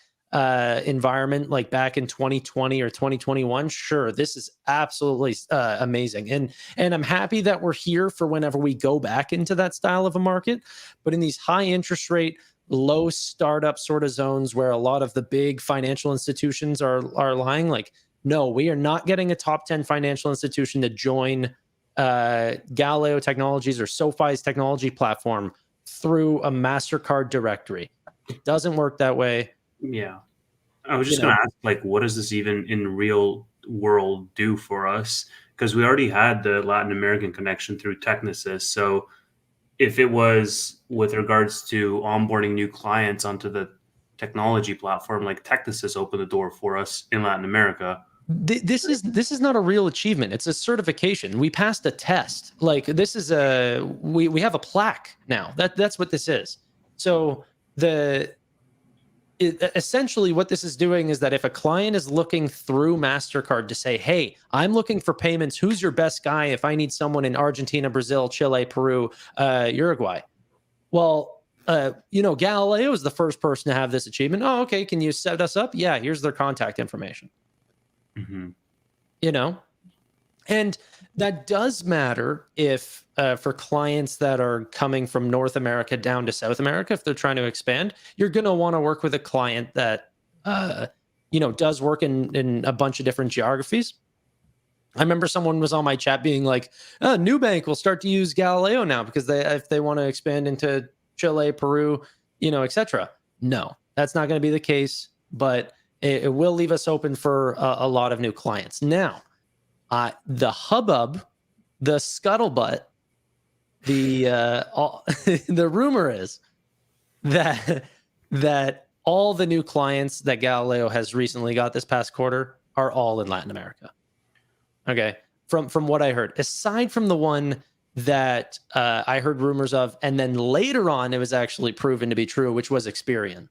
environment like back in 2020 or 2021, sure, this is absolutely amazing. And I'm happy that we're here for whenever we go back into that style of a market. But in these high interest rate, low startup sort of zones where a lot of the big financial institutions are lying, like, no, we are not getting a top 10 financial institution to join Galileo Technologies or SoFi's technology platform through a MasterCard directory. It doesn't work that way. Yeah. I was just going to ask, like, what does this even in real world do for us? Because we already had the Latin American connection through Technisys. So if it was with regards to onboarding new clients onto the technology platform, like Technisys opened the door for us in Latin America. This is not a real achievement. It's a certification. We passed a test. Like, this is we have a plaque now. That's what this is. So essentially what this is doing is that if a client is looking through MasterCard to say, hey, I'm looking for payments, who's your best guy if I need someone in Argentina, Brazil, Chile, Peru, Uruguay? Well, Galileo is the first person to have this achievement. Oh, okay. Can you set us up? Yeah, here's their contact information. Mm-hmm. And that does matter if for clients that are coming from North America down to South America, if they're trying to expand, you're going to want to work with a client that, does work in a bunch of different geographies. I remember someone was on my chat being like, Nubank will start to use Galileo now because if they want to expand into Chile, Peru, etc. No, that's not going to be the case, but it will leave us open for a lot of new clients. Now, the hubbub, the scuttlebutt, the rumor is that all the new clients that Galileo has recently got this past quarter are all in Latin America. Okay, from what I heard, aside from the one that I heard rumors of, and then later on it was actually proven to be true, which was Experian,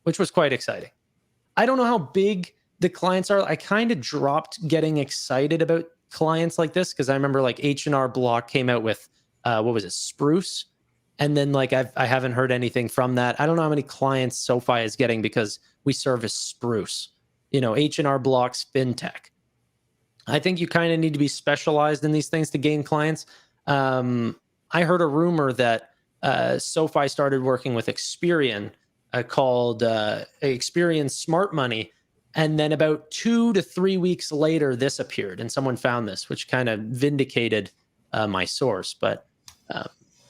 which was quite exciting. I don't know how big the clients are. I kind of dropped getting excited about clients like this because I remember like H&R Block came out with what was it, Spruce, and then like I haven't heard anything from that. I don't know how many clients SoFi is getting because we service Spruce, H&R Block's fintech. I think you kind of need to be specialized in these things to gain clients. I heard a rumor that SoFi started working with Experian called Experian Smart Money. And then about 2 to 3 weeks later, this appeared and someone found this, which kind of vindicated my source. But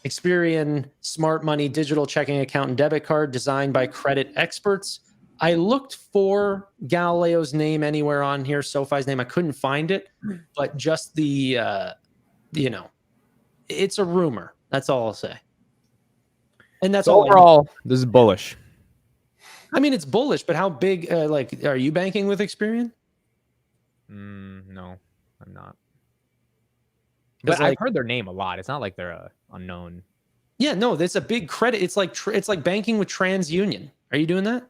Experian Smart Money digital checking account and debit card designed by credit experts. I looked for Galileo's name anywhere on here, SoFi's name. I couldn't find it, but just the, it's a rumor. That's all I'll say. And that's all overall, this is bullish. I mean, it's bullish, but how big, are you banking with Experian? No, I'm not. But I've heard their name a lot. It's not like they're unknown. Yeah, no, it's a big credit. It's like banking with TransUnion. Are you doing that?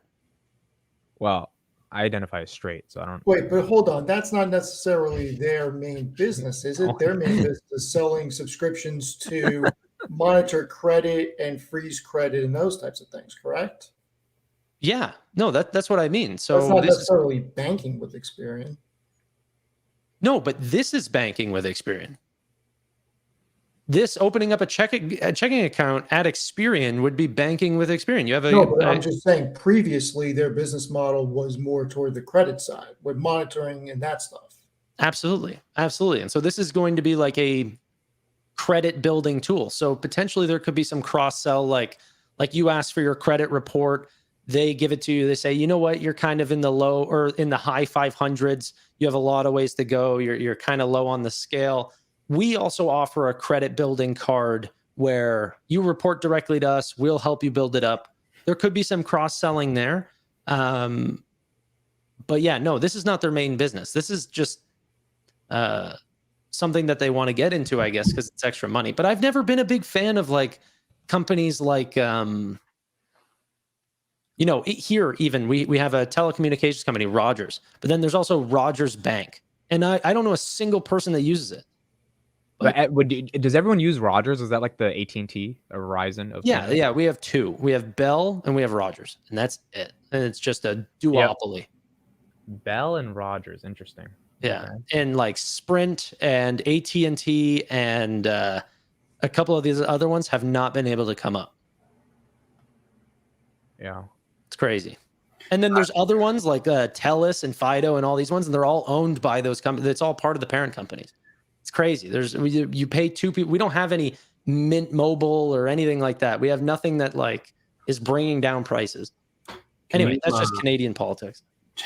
Well, I identify as straight, so I don't. Wait, but hold on. That's not necessarily their main business, is it? Their main business is selling subscriptions to monitor credit and freeze credit and those types of things, correct? Yeah, no, that's what I mean. So that's not necessarily banking with Experian. No, but this is banking with Experian. This opening up a checking account at Experian would be banking with Experian. You have but I'm just saying previously their business model was more toward the credit side with monitoring and that stuff. Absolutely. And so this is going to be like a credit building tool. So potentially there could be some cross sell, like you ask for your credit report, they give it to you. They say, you know what, you're kind of in the low or in the high 500s. You have a lot of ways to go. You're kind of low on the scale. We also offer a credit building card where you report directly to us. We'll help you build it up. There could be some cross-selling there. But yeah, no, this is not their main business. This is just something that they want to get into, I guess, because it's extra money. But I've never been a big fan of like companies like, here even we have a telecommunications company, Rogers, but then there's also Rogers Bank. And I don't know a single person that uses it. But does everyone use Rogers? Is that like the AT&T or Verizon? Yeah. We have two. We have Bell and we have Rogers, and that's it. and it's just a duopoly. Yep. Bell and Rogers, interesting. Yeah, okay. And like Sprint and AT&T and a couple of these other ones have not been able to come up. Yeah, it's crazy. And then there's other ones like TELUS and Fido and all these ones, and they're all owned by those companies. It's all part of the parent companies. It's crazy. You pay two people. We don't have any Mint Mobile or anything like that. We have nothing that like is bringing down prices. Anyway, that's just Canadian politics.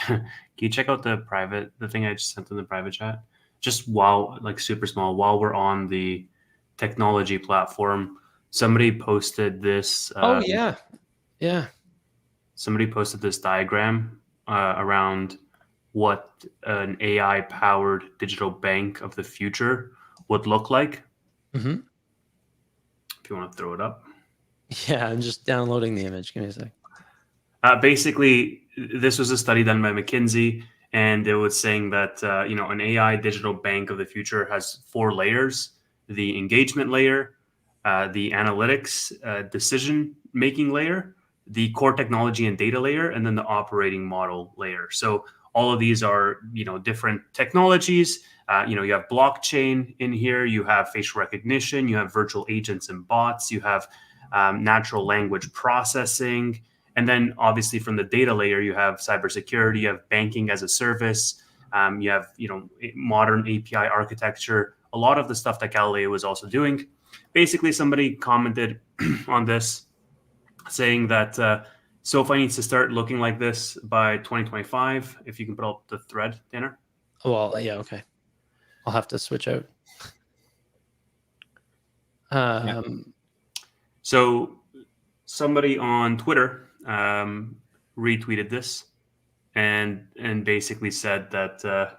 Can you check out the thing I just sent in the private chat? Just while, like, super small, while we're on the technology platform, somebody posted this. Yeah. Somebody posted this diagram around what an AI-powered digital bank of the future would look like. Mm-hmm. If you want to throw it up. Yeah, I'm just downloading the image. Give me a sec. Basically, this was a study done by McKinsey, and it was saying that an AI digital bank of the future has 4 layers: the engagement layer, the analytics decision-making layer, the core technology and data layer, and then the operating model layer. So all of these are different technologies. You have blockchain in here, you have facial recognition, you have virtual agents and bots, you have natural language processing. And then obviously from the data layer, you have cybersecurity, you have banking as a service, you have modern API architecture, a lot of the stuff that Galileo was also doing. Basically, somebody commented on this saying that SoFi needs to start looking like this by 2025. If you can put up the thread, Tanner. Well, yeah, okay. I'll have to switch out. So somebody on Twitter retweeted this and basically said that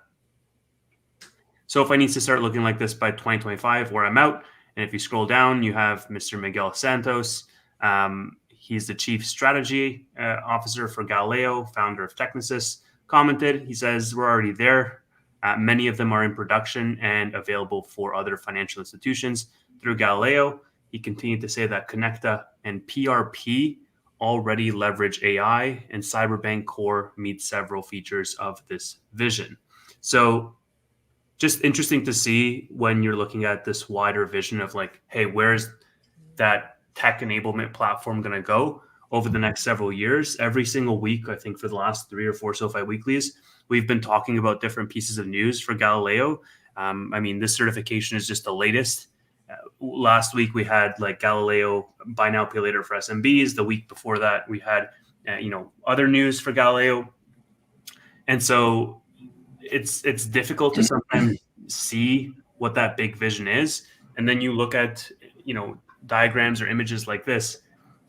SoFi needs to start looking like this by 2025, where I'm out. And if you scroll down, you have Mr. Miguel Santos. He's the chief strategy officer for Galileo, founder of Technisys, commented. He says, we're already there. Many of them are in production and available for other financial institutions through Galileo. He continued to say that Connecta and PRP already leverage AI, and Cyberbank Core meets several features of this vision. So just interesting to see when you're looking at this wider vision of like, hey, where's that tech enablement platform going to go over the next several years? Every single week, I think for the last 3 or 4 SoFi weeklies, we've been talking about different pieces of news for Galileo. This certification is just the latest. Last week we had like Galileo buy now pay later for SMBs. The week before that we had other news for Galileo, and so it's difficult to sometimes see what that big vision is, and then you look at diagrams or images like this,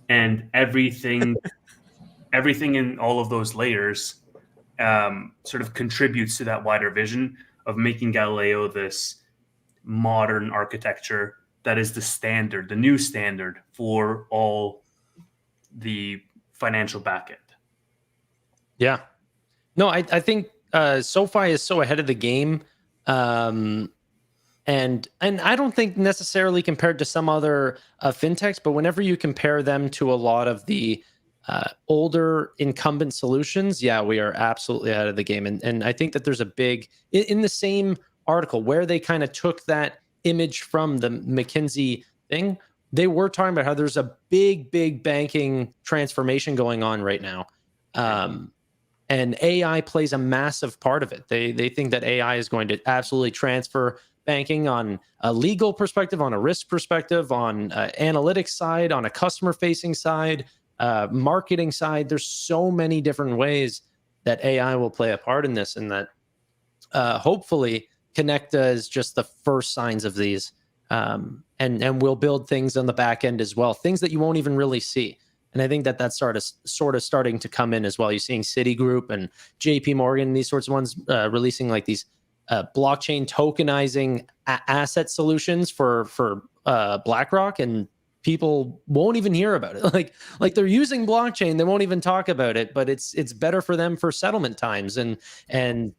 and everything in all of those layers sort of contributes to that wider vision of making Galileo this modern architecture that is the new standard for all the financial backend. Yeah. No, I think SoFi is so ahead of the game. And I don't think necessarily compared to some other fintechs, but whenever you compare them to a lot of the older incumbent solutions, yeah, we are absolutely ahead of the game. And I think that there's a big, in the same article where they kind of took that image from the McKinsey thing, they were talking about how there's a big banking transformation going on right now. And AI plays a massive part of it. They think that AI is going to absolutely transfer banking on a legal perspective, on a risk perspective, on analytics side, on a customer facing side, marketing side. There's so many different ways that AI will play a part in this, and that hopefully Connecta is just the first signs of these, and we'll build things on the back end as well, things that you won't even really see. And I think that that's sort of starting to come in as well. You're seeing Citigroup and JP Morgan, these sorts of ones releasing like these blockchain tokenizing asset solutions for BlackRock, and people won't even hear about it. Like they're using blockchain, they won't even talk about it, but it's better for them for settlement times and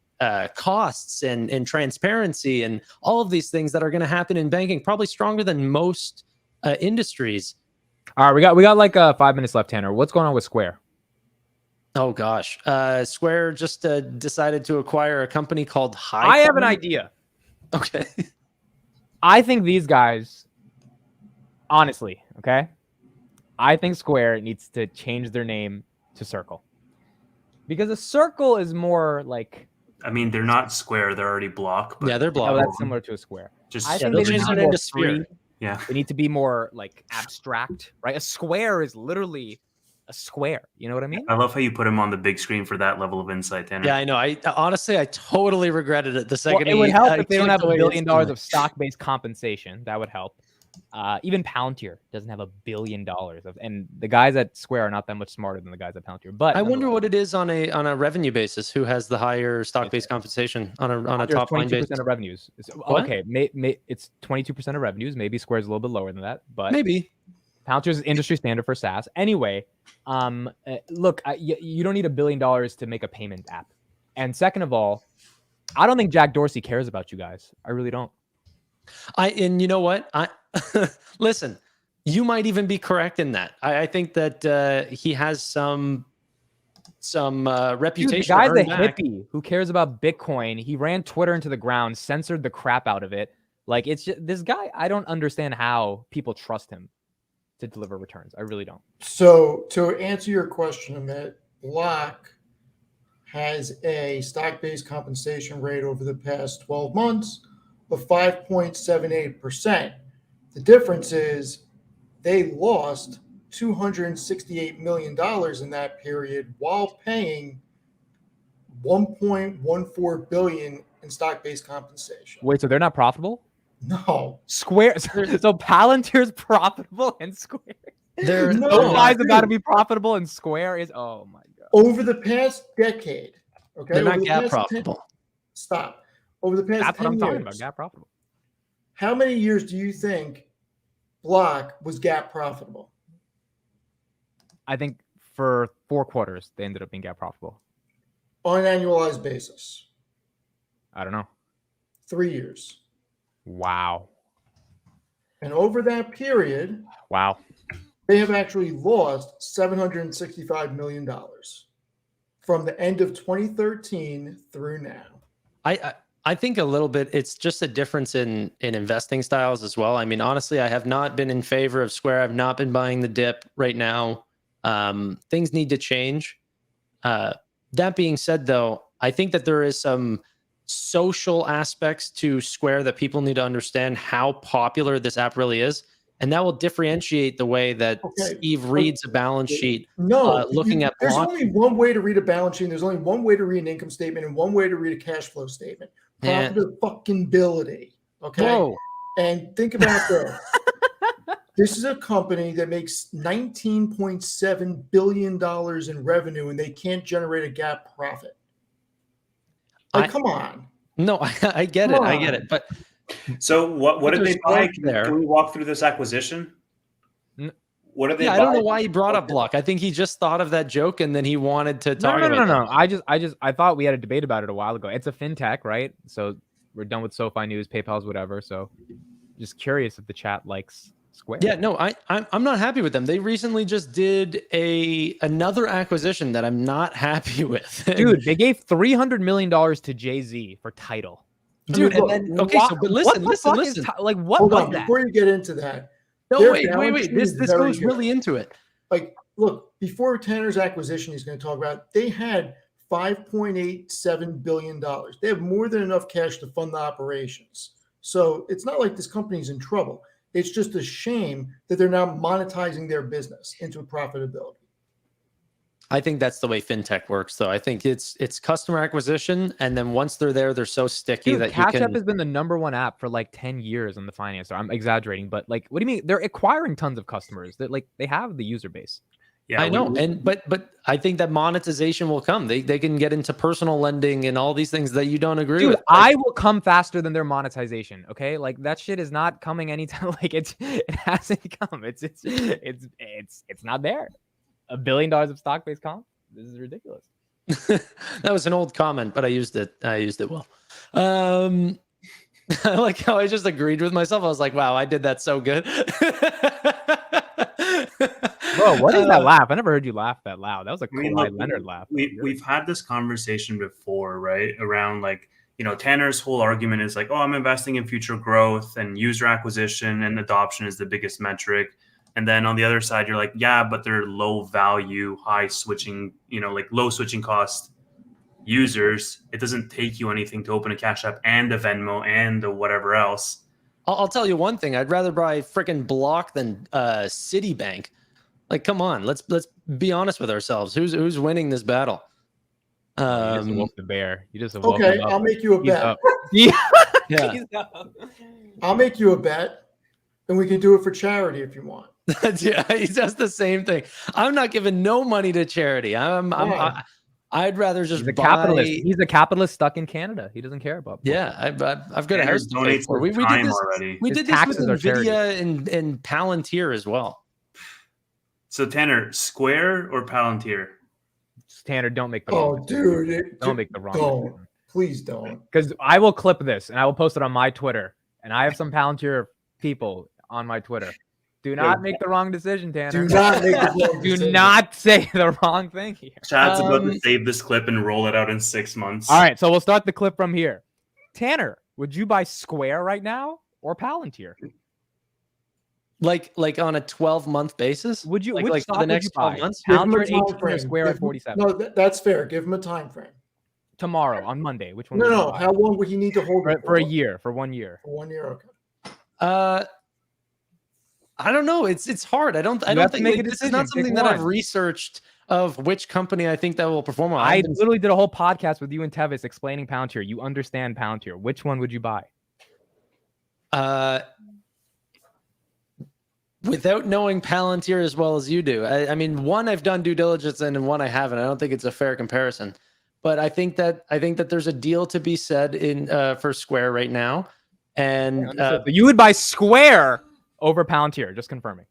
costs and transparency and all of these things that are going to happen in banking, probably stronger than most industries. All right, we got like 5 minutes left, Tanner. What's going on with Square? Oh gosh, Square just decided to acquire a company called High. I have an idea. Okay. I think these guys, honestly, okay, I think Square needs to change their name to Circle, because a circle is more like. I mean, they're not square; they're already block. But Yeah, they're block. No, that's similar to a square. just I think they'll they need change to their be name more to Sphere. free. Yeah, They need to be more like abstract, right? A square is literally a square. You know what I mean? I love how you put him on the big screen for that level of insight, Tanner. Yeah, I know. I honestly, I totally regretted it the second. Well, it would help if they don't have clicked $1 away billion instantly. of stock-based compensation. That would help. Even Palantir doesn't have $1 billion and the guys at Square are not that much smarter than the guys at Palantir. But I wonder what it is on a revenue basis. Who has the higher stock-based compensation on a top line basis? 22% of revenues. Okay, it's 22% of revenues. Maybe Square's a little bit lower than that, but Maybe. Palantir's industry standard for SaaS. Anyway, look, you don't need $1 billion to make a payment app. And second of all, I don't think Jack Dorsey cares about you guys. I really don't. And you know what? Listen, you might even be correct in that. I think that he has some reputation. Dude, the guy's a back. hippie who cares about Bitcoin. He ran Twitter into the ground, censored the crap out of it. Like, it's just, this guy, I don't understand how people trust him to deliver returns. I really don't. So to answer your question, Amit, Block has a stock-based compensation rate over the past 12 months of 5.78%. The difference is they lost $268 million in that period while paying $1.14 billion in stock-based compensation. Wait, so they're not profitable? No. Square. So Palantir's profitable and Square. No, SoFi's about to be profitable and Square is. Oh my god. Over the past decade, okay, They're not over the gap past profitable. Stop. Over the past That's what 10 I'm talking years, about. Gap profitable. how many years do you think Block was gap profitable? I think for 4 quarters they ended up being gap profitable. On an annualized basis? I don't know. 3 years. Wow. And over that period, Wow. they have actually lost $765 million from the end of 2013 through now. I think a little bit it's just a difference in investing styles as well. I mean, honestly, I have not been in favor of Square. I've not been buying the dip right now. Things need to change. That being said, though, I think that there is some social aspects to Square that people need to understand how popular this app really is. And that will differentiate the way that Steve reads a balance sheet. Looking at there's only one way to read a balance sheet. And there's only one way to read an income statement and one way to read a cash flow statement. Profitability. Okay. Whoa. And think about this. This is a company that makes $19.7 billion in revenue and they can't generate a gap profit. Like, come on. No, I get it. I get it. But so what did they buy? There. Can we walk through this acquisition? What did they buy? I don't know why he brought up Block. I think he just thought of that joke and then he wanted to talk about it. No. I thought we had a debate about it a while ago. It's a fintech, right? So we're done with SoFi News, PayPal's, whatever. So just curious if the chat likes Square. Yeah, no, I'm not happy with them. They recently just did another acquisition that I'm not happy with. Dude, they gave $300 million to Jay-Z for Tidal. Dude, and then but listen. Like, what Hold was on, that? before you get into that. No, wait. This goes really into it. Like, look, before Tanner's acquisition, he's going to talk about, they had $5.87 billion. They have more than enough cash to fund the operations. So it's not like this company's in trouble. It's just a shame that they're now monetizing their business into profitability. I think that's the way fintech works, though. I think it's customer acquisition, and then once they're there, they're so sticky that Cash App has been the #1 app for like 10 years on the finance. I'm exaggerating, but like, what do you mean? They're acquiring tons of customers. That like they have the user base. Yeah, I know, but I think that monetization will come. They can get into personal lending and all these things that you don't agree with. I will come faster than their monetization. Okay, like that shit is not coming anytime. Like it hasn't come. It's not there. $1 billion of stock-based comp. This is ridiculous. That was an old comment, but I used it well. I like how I just agreed with myself. I was like, wow, I did that so good. Bro, what is that laugh? I never heard you laugh that loud. That was a Kawhi look, Leonard laugh. We've had this conversation before, right? Around like, Tanner's whole argument is like, oh, I'm investing in future growth, and user acquisition and adoption is the biggest metric. And then on the other side, you're like, yeah, but they're low value, high switching, like low switching cost users. It doesn't take you anything to open a Cash App and a Venmo and a whatever else. I'll tell you one thing. I'd rather buy freaking Block than Citibank. Like, come on, let's be honest with ourselves. Who's winning this battle? You just woke the bear. You just woke him up. I'll make you a bet. Yeah. I'll make you a bet, and we can do it for charity if you want. Yeah, he does the same thing. I'm not giving no money to charity. I'd rather just He's a buy. capitalist. He's a capitalist stuck in Canada. He doesn't care about. Yeah, I've got a house to pay for. We did this already. We did this with Nvidia and Palantir as well. So Tanner, Square or Palantir? Tanner, don't make the wrong dude, don't make the wrong don't. Please don't. Because I will clip this and I will post it on my Twitter. And I have some Palantir people on my Twitter. Do not make the wrong decision, Tanner. Do not make the wrong decision. Do not say the wrong thing here. Chad's about to save this clip and roll it out in 6 months. All right, so we'll start the clip from here. Tanner, would you buy Square right now or Palantir? Like on a 12-month basis? Would you like for the next 12 months? Palantir at 18 or Square at 47? No, that's fair. Give him a time frame. Tomorrow on Monday. Which one? No. How long would he need to hold it for a year? For 1 year. For 1 year, okay. I don't know. It's hard. I don't think this is not something that I've researched of which company I think that will perform well. I literally did a whole podcast with you and Tevis explaining Palantir. You understand Palantir. Which one would you buy? Without knowing Palantir as well as you do. I mean, one I've done due diligence in and one I haven't. I don't think it's a fair comparison. But I think that there's a deal to be said in for Square right now. And you would buy Square over Palantir, just confirming.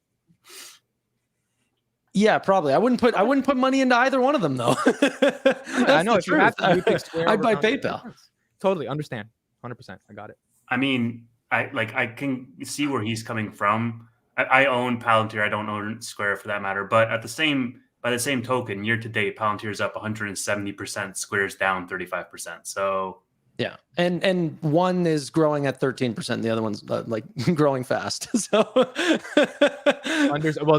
Yeah, probably. I wouldn't put money into either one of them though. I know if you have to, I'd buy PayPal. Totally understand. 100%. I got it. I mean, I can see where he's coming from. I own Palantir. I don't own Square for that matter. But by the same token, year to date, Palantir is up 170%. Square's down 35%. So yeah, and one is growing at 13%, and the other one's like growing fast. So well,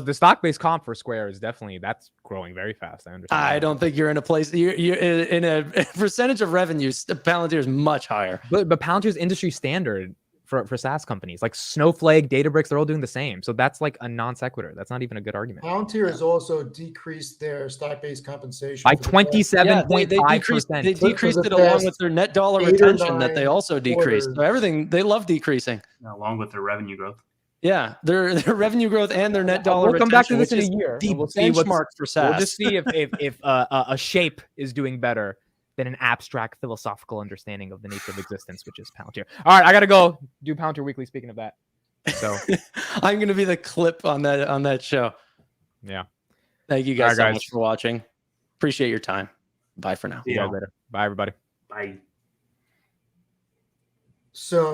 the stock-based comp for Square is that's growing very fast. I understand. I don't think you're in a place you're in a percentage of revenue. Palantir is much higher, but Palantir's industry standard for SaaS companies like Snowflake, Databricks, they're all doing the same. So that's like a non sequitur. That's not even a good argument. Palantir has also decreased their stock-based compensation by 27.5%. They decreased it along with their net dollar retention that they also decreased. So everything, they love decreasing. Along with their revenue growth. Yeah, their revenue growth and their net dollar retention. We'll come back to this in a year. The benchmark for SaaS. We'll just see if a shape is doing better than an abstract philosophical understanding of the nature of existence, which is Palantir. All right, I gotta go do Palantir Weekly. Speaking of that, so I'm gonna be the clip on that show. Yeah. Thank you guys so much for watching. Appreciate your time. Bye for now. See you guys later. Bye, everybody. Bye. So